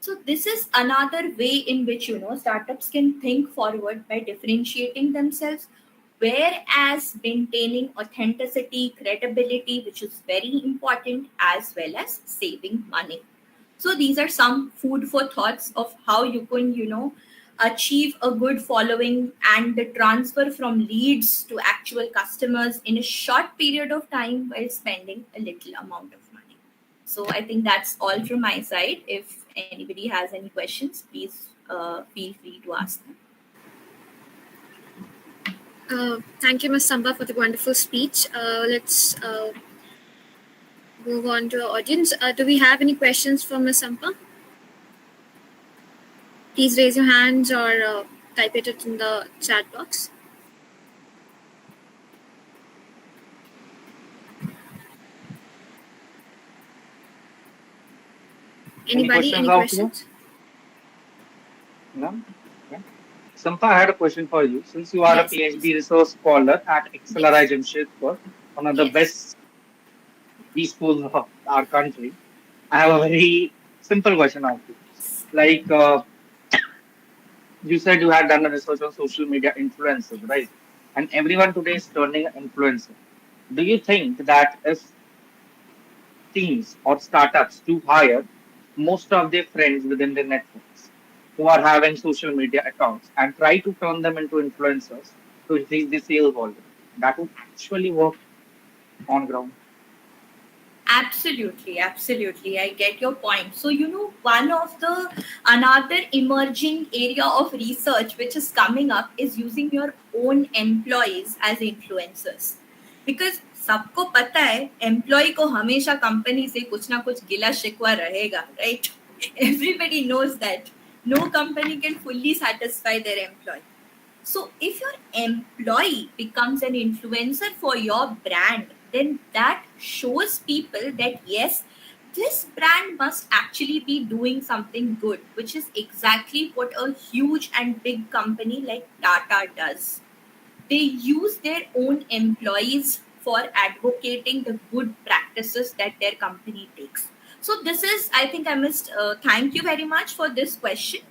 So this is another way in which startups can think forward by differentiating themselves. whereas maintaining authenticity, credibility, which is very important, as well as saving money. So these are some food for thoughts of how you can, achieve a good following and the transfer from leads to actual customers in a short period of time while spending a little amount of money. So I think that's all from my side. If anybody has any questions, please feel free to ask them. Thank you, Ms. Samba, for the wonderful speech. Let's move on to our audience. Do we have any questions for Ms. Samba? Please raise your hands or type it in the chat box. Anybody? Any questions? No? Okay. Sampa, I had a question for you. Since you are a Yes, PhD please. resource scholar at XLRI Yes. Jamshedpur, one of the Yes. best B schools of our country, I have a very simple question of you. Like you said, you had done a research on social media influencers, right? And everyone today is turning influencer. Do you think that if teams or startups to hire most of their friends within their networks who are having social media accounts and try to turn them into influencers to increase the sales volume, that would actually work on ground? Absolutely, absolutely. I get your point. So, one of the another emerging area of research which is coming up is using your own employees as influencers. Because सबको पता है employ को हमेशा company से कुछ ना कुछ गिला शिकवा रहेगा, right? Everybody knows that no company can fully satisfy their employee. So if your employee becomes an influencer for your brand, then that shows people that yes, this brand must actually be doing something good, which is exactly what a huge and big company like Tata does. They use their own employees for advocating the good practices that their company takes. So this is, I think I must thank you very much for this question,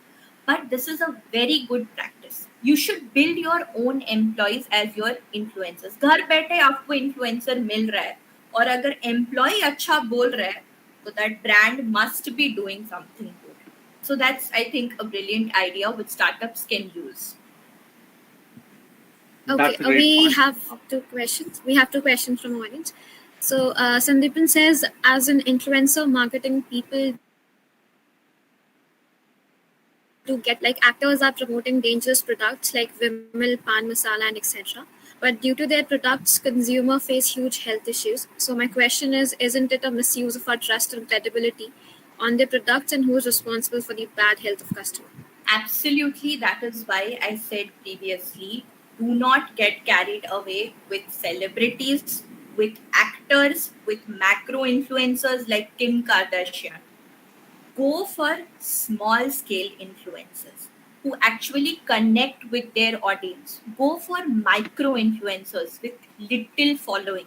but this is a very good practice. You should build your own employees as your influencers. घर बैठे आपको influencer मिल रहा है और अगर employee अच्छा बोल रहा है तो that brand must be doing something good. So that's, I think, a brilliant idea which startups can use. Okay, That's a great we point. have two questions. We have two questions from audience. So Sandeepan says, as an influencer marketing, people do get like actors are promoting dangerous products like Vimil, Pan Masala, and etc. But due to their products, consumer face huge health issues. So my question is, isn't it a misuse of our trust and credibility on their products, and who's responsible for the bad health of customer? Absolutely, that is why I said previously, do not get carried away with celebrities, with actors, with macro influencers like Kim Kardashian. Go for small scale influencers who actually connect with their audience. Go for micro influencers with little following,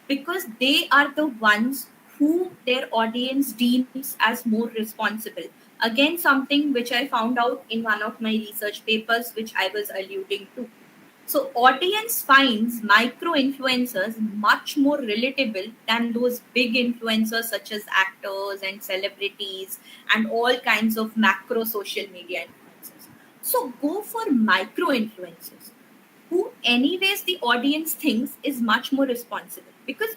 because they are the ones who their audience deems as more responsible. Again, something which I found out in one of my research papers, which I was alluding to. So, audience finds micro influencers much more relatable than those big influencers such as actors and celebrities and all kinds of macro social media influencers. So, go for micro influencers who anyways the audience thinks is much more responsible, because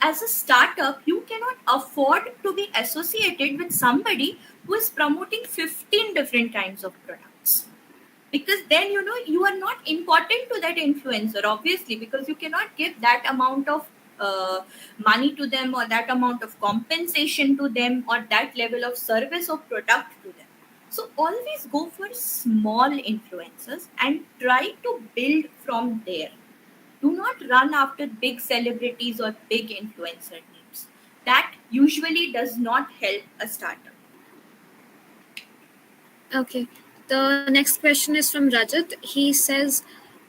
as a startup you cannot afford to be associated with somebody who is promoting 15 different kinds of products, because then you are not important to that influencer, obviously, because you cannot give that amount of money to them, or that amount of compensation to them, or that level of service or product to them. So always go for small influencers and try to build from there. Do not run after big celebrities or big influencer names. That usually does not help a startup. Okay. The next question is from Rajat. He says,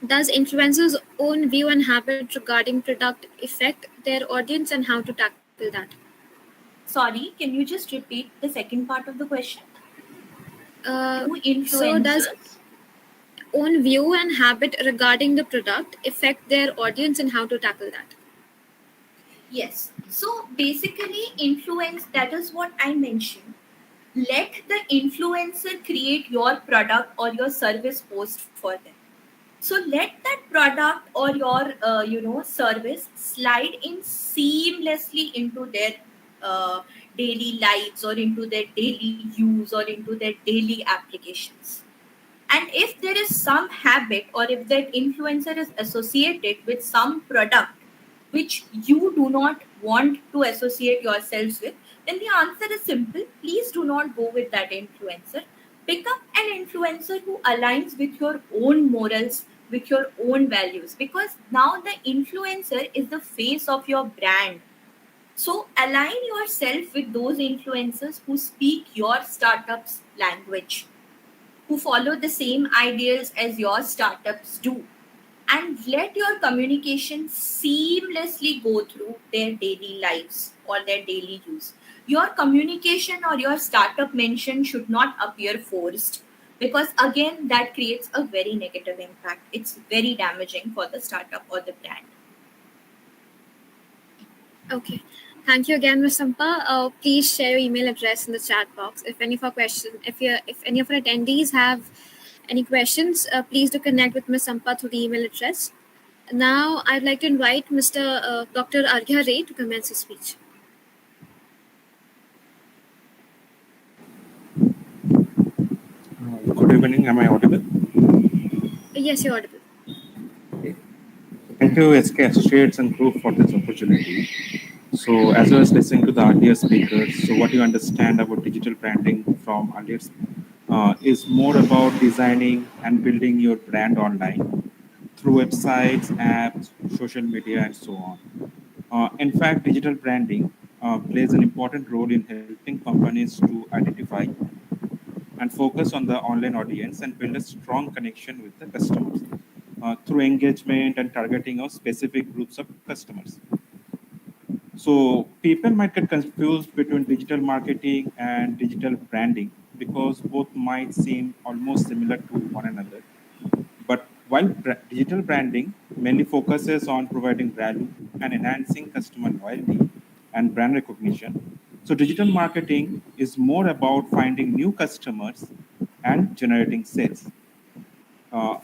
does influencers' own view and habit regarding product affect their audience, and how to tackle that? Sorry, can you just repeat the second part of the question? Uh, Who so does influencers? own view and habit regarding the product affect their audience and how to tackle that? Yes. So basically, influence, that is what I mentioned. Let the influencer create your product or your service post for them. So let that product or your service slide in seamlessly into their daily lives, or into their daily use, or into their daily applications. And if there is some habit, or if that influencer is associated with some product which you do not want to associate yourselves with, then the answer is simple. Please do not go with that influencer. Pick up an influencer who aligns with your own morals, with your own values, because now the influencer is the face of your brand. So align yourself with those influencers who speak your startup's language, who follow the same ideals as your startups do, and let your communication seamlessly go through their daily lives or their daily use. Your communication or your startup mention should not appear forced, because again that creates a very negative impact. It's very damaging for the startup or the brand. Okay. Thank you again, Ms. Sampa. Please share your email address in the chat box. If any of our questions, if any of our attendees have any questions, please do connect with Ms. Sampa through the email address. Now, I'd like to invite Mr. Dr. Arghya Ray to commence his speech. Good evening. Am I audible? Yes, you're audible. Thank you, SK Associates and Group, for this opportunity. So, as I was listening to the earlier speakers, so what you understand about digital branding from earlier is more about designing and building your brand online through websites, apps, social media, and so on. In fact, digital branding plays an important role in helping companies to identify and focus on the online audience and build a strong connection with the customers through engagement and targeting of specific groups of customers. So people might get confused between digital marketing and digital branding because both might seem almost similar to one another. But while digital branding mainly focuses on providing value and enhancing customer loyalty and brand recognition, so digital marketing is more about finding new customers and generating sales. Uh,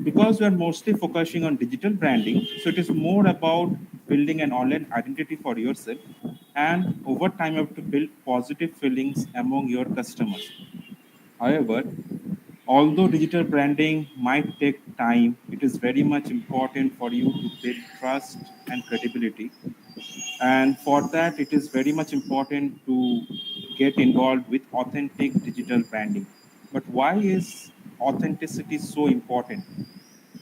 because we are mostly focusing on digital branding, so it is more about building an online identity for yourself, and over time you have to build positive feelings among your customers. However, although digital branding might take time, it is very much important for you to build trust and credibility. And for that, it is very much important to get involved with authentic digital branding. But why is authenticity so important?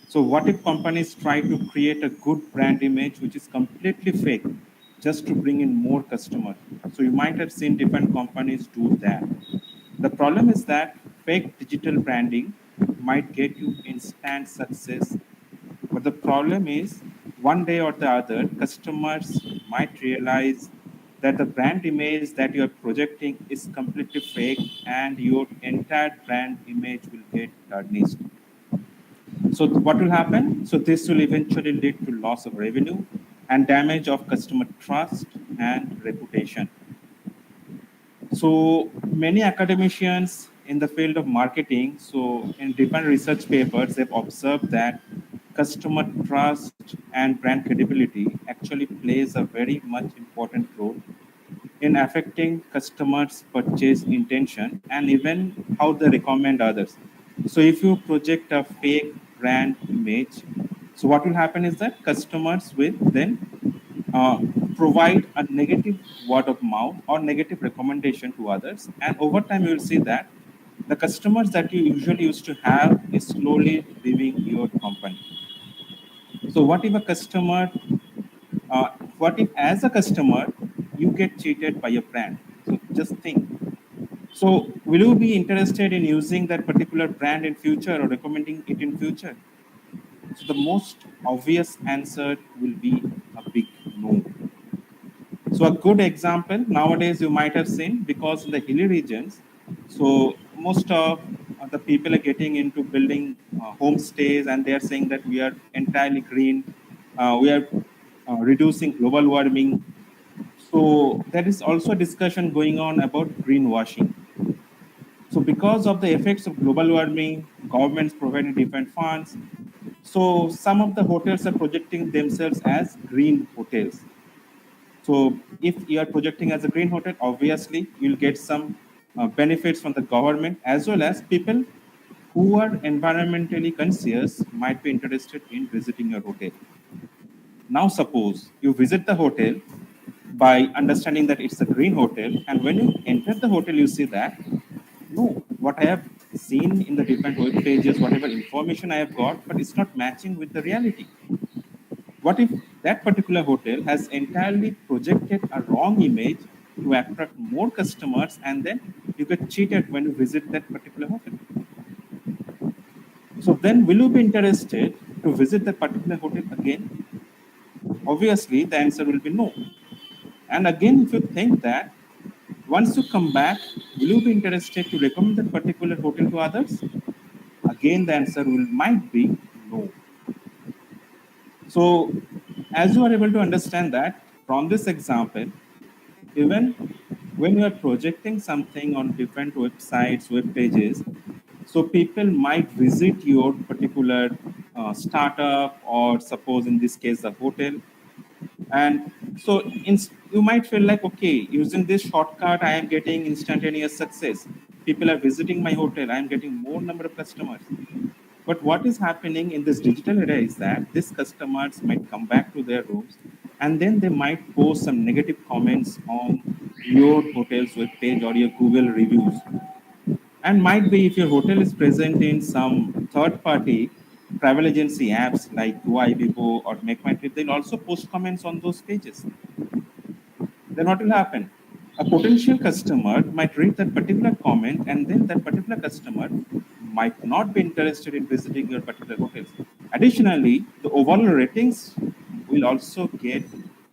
So, what if companies try to create a good brand image which is completely fake just to bring in more customers? So, you might have seen different companies do that. The problem is that fake digital branding might get you instant success, but the problem is one day or the other, customers might realize that the brand image that you're projecting is completely fake and your entire brand image will get tarnished. So what will happen? So this will eventually lead to loss of revenue and damage of customer trust and reputation. So many academicians in the field of marketing, so in different research papers, they've observed that customer trust and brand credibility actually plays a very much important role in affecting customers' purchase intention and even how they recommend others. So if you project a fake brand image, so what will happen is that customers will then uh, provide a negative word of mouth or negative recommendation to others. And over time, you will see that the customers that you usually used to have is slowly leaving your company. So what if a customer, what if as a customer, you get cheated by a brand? So just think. So will you be interested in using that particular brand in future or recommending it in future? So the most obvious answer will be a big no. So a good example nowadays you might have seen, because in the hilly regions, so most of the people are getting into building homestays, and they are saying that we are entirely green, we are reducing global warming. So there is also a discussion going on about greenwashing. So because of the effects of global warming, governments providing different funds. So some of the hotels are projecting themselves as green hotels. So if you are projecting as a green hotel, obviously you'll get some benefits from the government, as well as people who are environmentally conscious might be interested in visiting your hotel. Now suppose you visit the hotel by understanding that it's a green hotel, and when you enter the hotel you see that no, what I have seen in the different web pages, whatever information I have got, but it's not matching with the reality. What if that particular hotel has entirely projected a wrong image to attract more customers, and then you get cheated when you visit that particular hotel? So then will you be interested to visit that particular hotel again? Obviously, the answer will be no. And again, if you think that once you come back, will you be interested to recommend that particular hotel to others? Again, the answer might be no. So, as you are able to understand that from this example, even when you are projecting something on different websites, web pages, so people might visit your particular startup, or suppose in this case the hotel, and so you might feel like, okay, using this shortcut I am getting instantaneous success, people are visiting my hotel, I am getting more number of customers. But what is happening in this digital era is that these customers might come back to their rooms, and then they might post some negative comments on your hotel's web page or your Google reviews. And might be if your hotel is present in some third party travel agency apps like Vivo or Make My Trip, they'll also post comments on those pages. Then what will happen? A potential customer might read that particular comment, and then that particular customer might not be interested in visiting your particular hotels. Additionally, the overall ratings will also get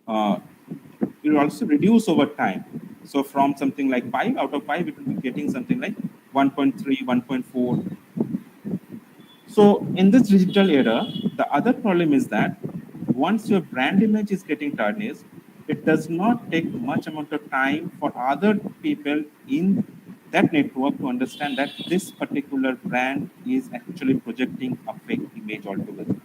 will also reduce over time. So from something like 5 out of 5, it will be getting something like 1.3, 1.4. So in this digital era, the other problem is that once your brand image is getting tarnished, it does not take much amount of time for other people in that network to understand that this particular brand is actually projecting a fake image altogether.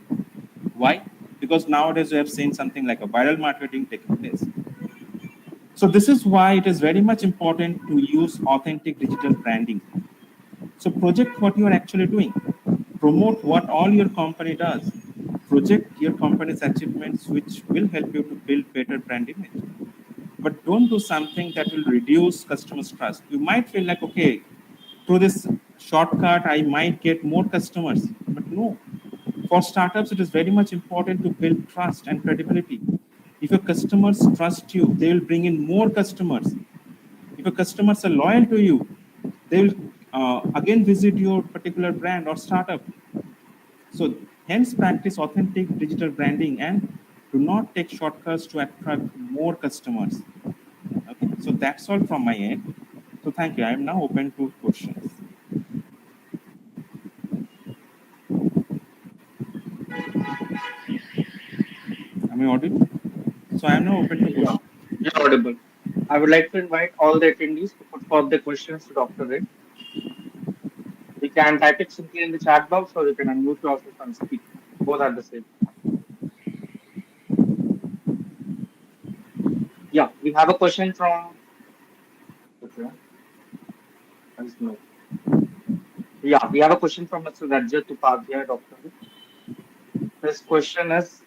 Why? Because nowadays we have seen something like a viral marketing taking place. So this is why it is very much important to use authentic digital branding. So project what you are actually doing. Promote what all your company does. Project your company's achievements, which will help you to build better brand image. But don't do something that will reduce customers' trust. You might feel like, okay, through this shortcut, I might get more customers. But no. For startups, it is very much important to build trust and credibility. If your customers trust you, they will bring in more customers. If your customers are loyal to you, they will again visit your particular brand or startup. So hence practice authentic digital branding and do not take shortcuts to attract more customers. Okay, so that's all from my end. So thank you. I am now open to questions. Am I audible? So I am now open to Yeah, questions. you're audible. I would like to invite all the attendees to put forth their questions to Dr. Red. You can type it simply in the chat box, or you can unmute yourself and speak. Both are the same. Yeah, we have a question from. Okay, that's no. Yeah, we have a question from Mr. Rajat Upadhyay, Doctor. His question is: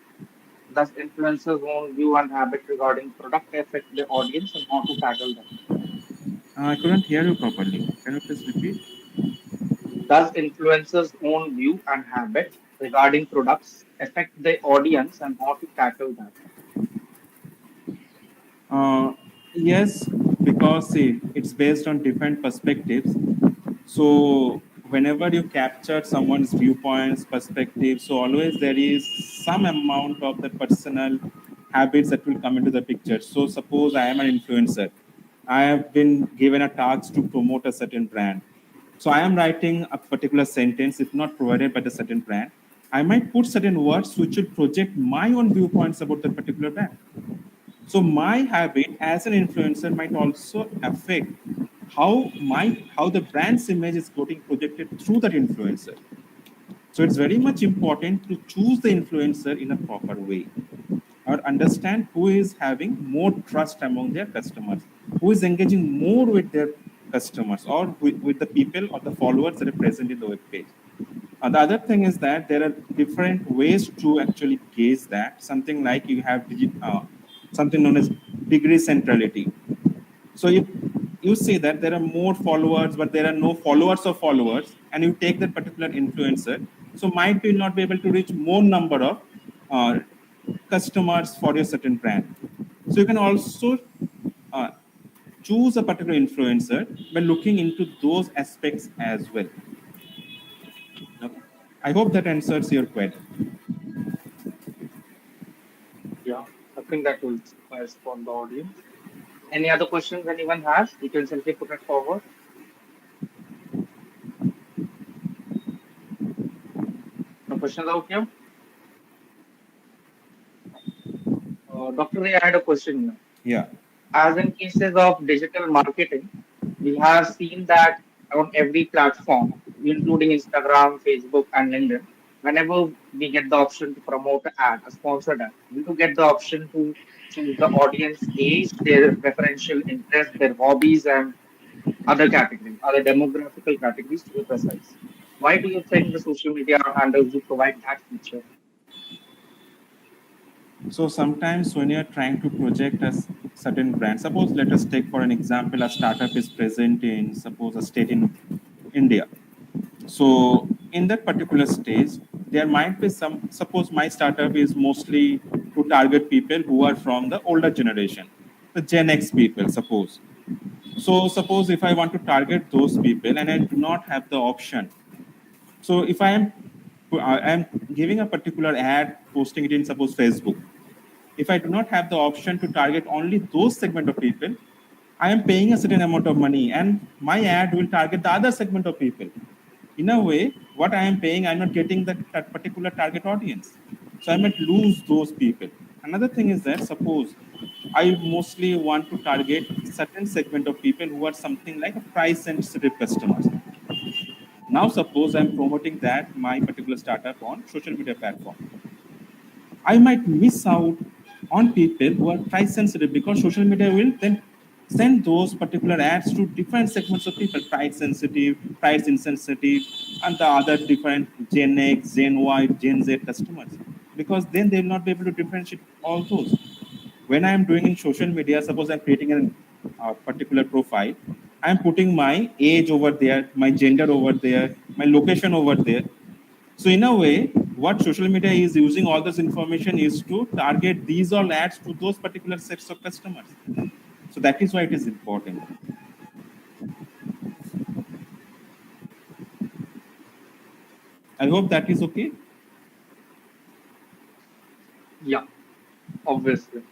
does influencers' own view and habit regarding product affect the audience, and how to tackle them? I couldn't hear you properly. Can you please repeat? Does influencers' own view and habit regarding products affect the audience, and how to tackle that? Yes, because see, it's based on different perspectives. So whenever you capture someone's viewpoints, perspectives, so always there is some amount of the personal habits that will come into the picture. So suppose I am an influencer. I have been given a task to promote a certain brand. So I am writing a particular sentence, if not provided by the certain brand, I might put certain words which will project my own viewpoints about that particular brand. So my habit as an influencer might also affect how the brand's image is getting projected through that influencer. So it's very much important to choose the influencer in a proper way, or understand who is having more trust among their customers, who is engaging more with their customers, or with the people or the followers that are present in the web page. The other thing is that there are different ways to actually gauge that. Something like you have something known as degree centrality. So if you see that there are more followers, but there are no followers of followers, and you take that particular influencer, so might be not be able to reach more number of uh, customers for your certain brand. So you can also uh, choose a particular influencer by looking into those aspects as well. Okay. I hope that answers your question. Yeah, I think that will suffice for the audience. Any other questions anyone has? You can simply put it forward. No questions out here? Dr. Ray, I had a question here. Yeah. As in cases of digital marketing, we have seen that on every platform, including Instagram, Facebook, and LinkedIn, whenever we get the option to promote an ad, a sponsored ad, we do get the option to choose the audience age, their preferential interest, their hobbies, and other categories, other demographical categories to be precise. Why do you think the social media handles do provide that feature? So sometimes when you're trying to project a certain brand, suppose let us take for an example, a startup is present in suppose a state in India. So in that particular stage, there might be some, suppose my startup is mostly to target people who are from the older generation, the Gen X people, suppose. So suppose if I want to target those people and I do not have the option. So if I am giving a particular ad, posting it in suppose Facebook. If I do not have the option to target only those segment of people, I am paying a certain amount of money and my ad will target the other segment of people. In a way, what I am paying, I'm not getting that particular target audience. So I might lose those people. Another thing is that suppose I mostly want to target certain segment of people who are something like a price sensitive customers. Now suppose I'm promoting that my particular startup on social media platform. I might miss out on people who are price sensitive because social media will then send those particular ads to different segments of people, price sensitive, price insensitive, and the other different Gen X, Gen Y, Gen Z customers. Because then they will not be able to differentiate all those. When I am doing in social media, suppose I'm creating a particular profile, I'm putting my age over there, my gender over there, my location over there. So in a way, what social media is using all this information is to target these all ads to those particular sets of customers. So that is why it is important. I hope that is okay. Yeah, obviously.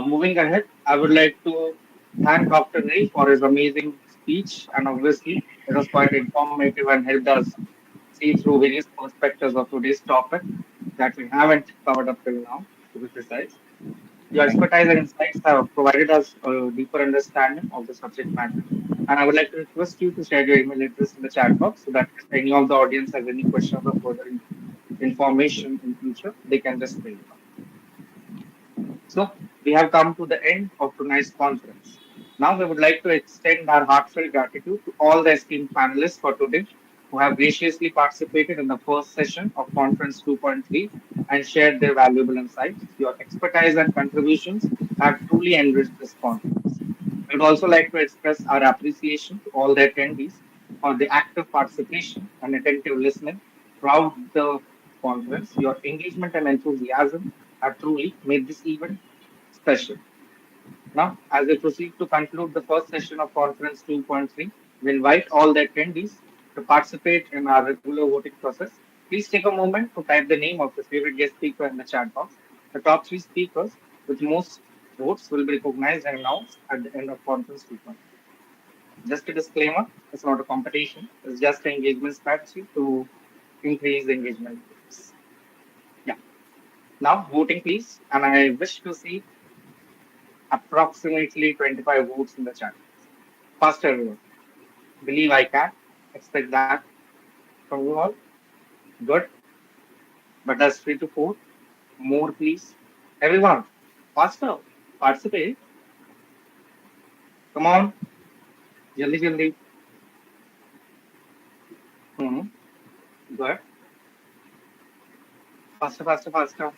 Moving ahead, I would like to thank Dr. Ray for his amazing speech, and obviously, it was quite informative and helped us see through various perspectives of today's topic that we haven't covered up till now, to be precise. Your Thank you. expertise and insights have provided us a deeper understanding of the subject matter. And I would like to request you to share your email address in the chat box so that if any of the audience has any questions or further information in future, they can just mail it. So we have come to the end of tonight's conference. Now we would like to extend our heartfelt gratitude to all the esteemed panelists for today who have graciously participated in the first session of Conference 2.3 and shared their valuable insights. Your expertise and contributions have truly enriched this conference. I would also like to express our appreciation to all the attendees for the active participation and attentive listening throughout the conference. Your engagement and enthusiasm have truly made this event special. Now, as we proceed to conclude the first session of Conference 2.3, we invite all the attendees to participate in our regular voting process. Please take a moment to type the name of your favorite guest speaker in the chat box. The top three speakers with most votes will be recognized and announced at the end of Conference 2.3. Just a disclaimer, it's not a competition. It's just an engagement strategy to increase engagement. Yeah. Now voting please. And I wish to see approximately 25 votes in the chat. Faster everyone. Believe I can. Expect that from you all. Good. But that's 3 to 4. More please. Everyone. Faster. Participate. Come on. Jaldi jaldi. Hmm. Good. Faster, faster, faster.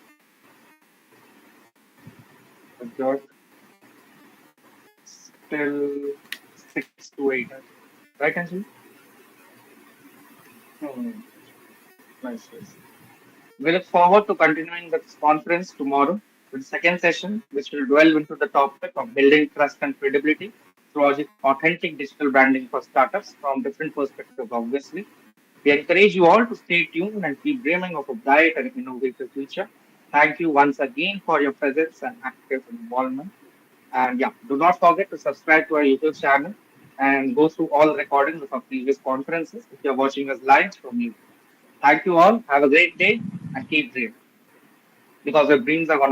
Good. Still 6 to 8. Right, Anjali? Hmm. Nice, nice. We look forward to continuing this conference tomorrow with the second session, which will delve into the topic of building trust and credibility through authentic digital branding for startups from different perspectives, obviously. We encourage you all to stay tuned and keep dreaming of a bright and innovative future. Thank you once again for your presence and active involvement. And yeah, do not forget to subscribe to our YouTube channel and go through all recordings of our previous conferences if you're watching us live from YouTube. Thank you all. Have a great day and keep dreaming because your dreams are going to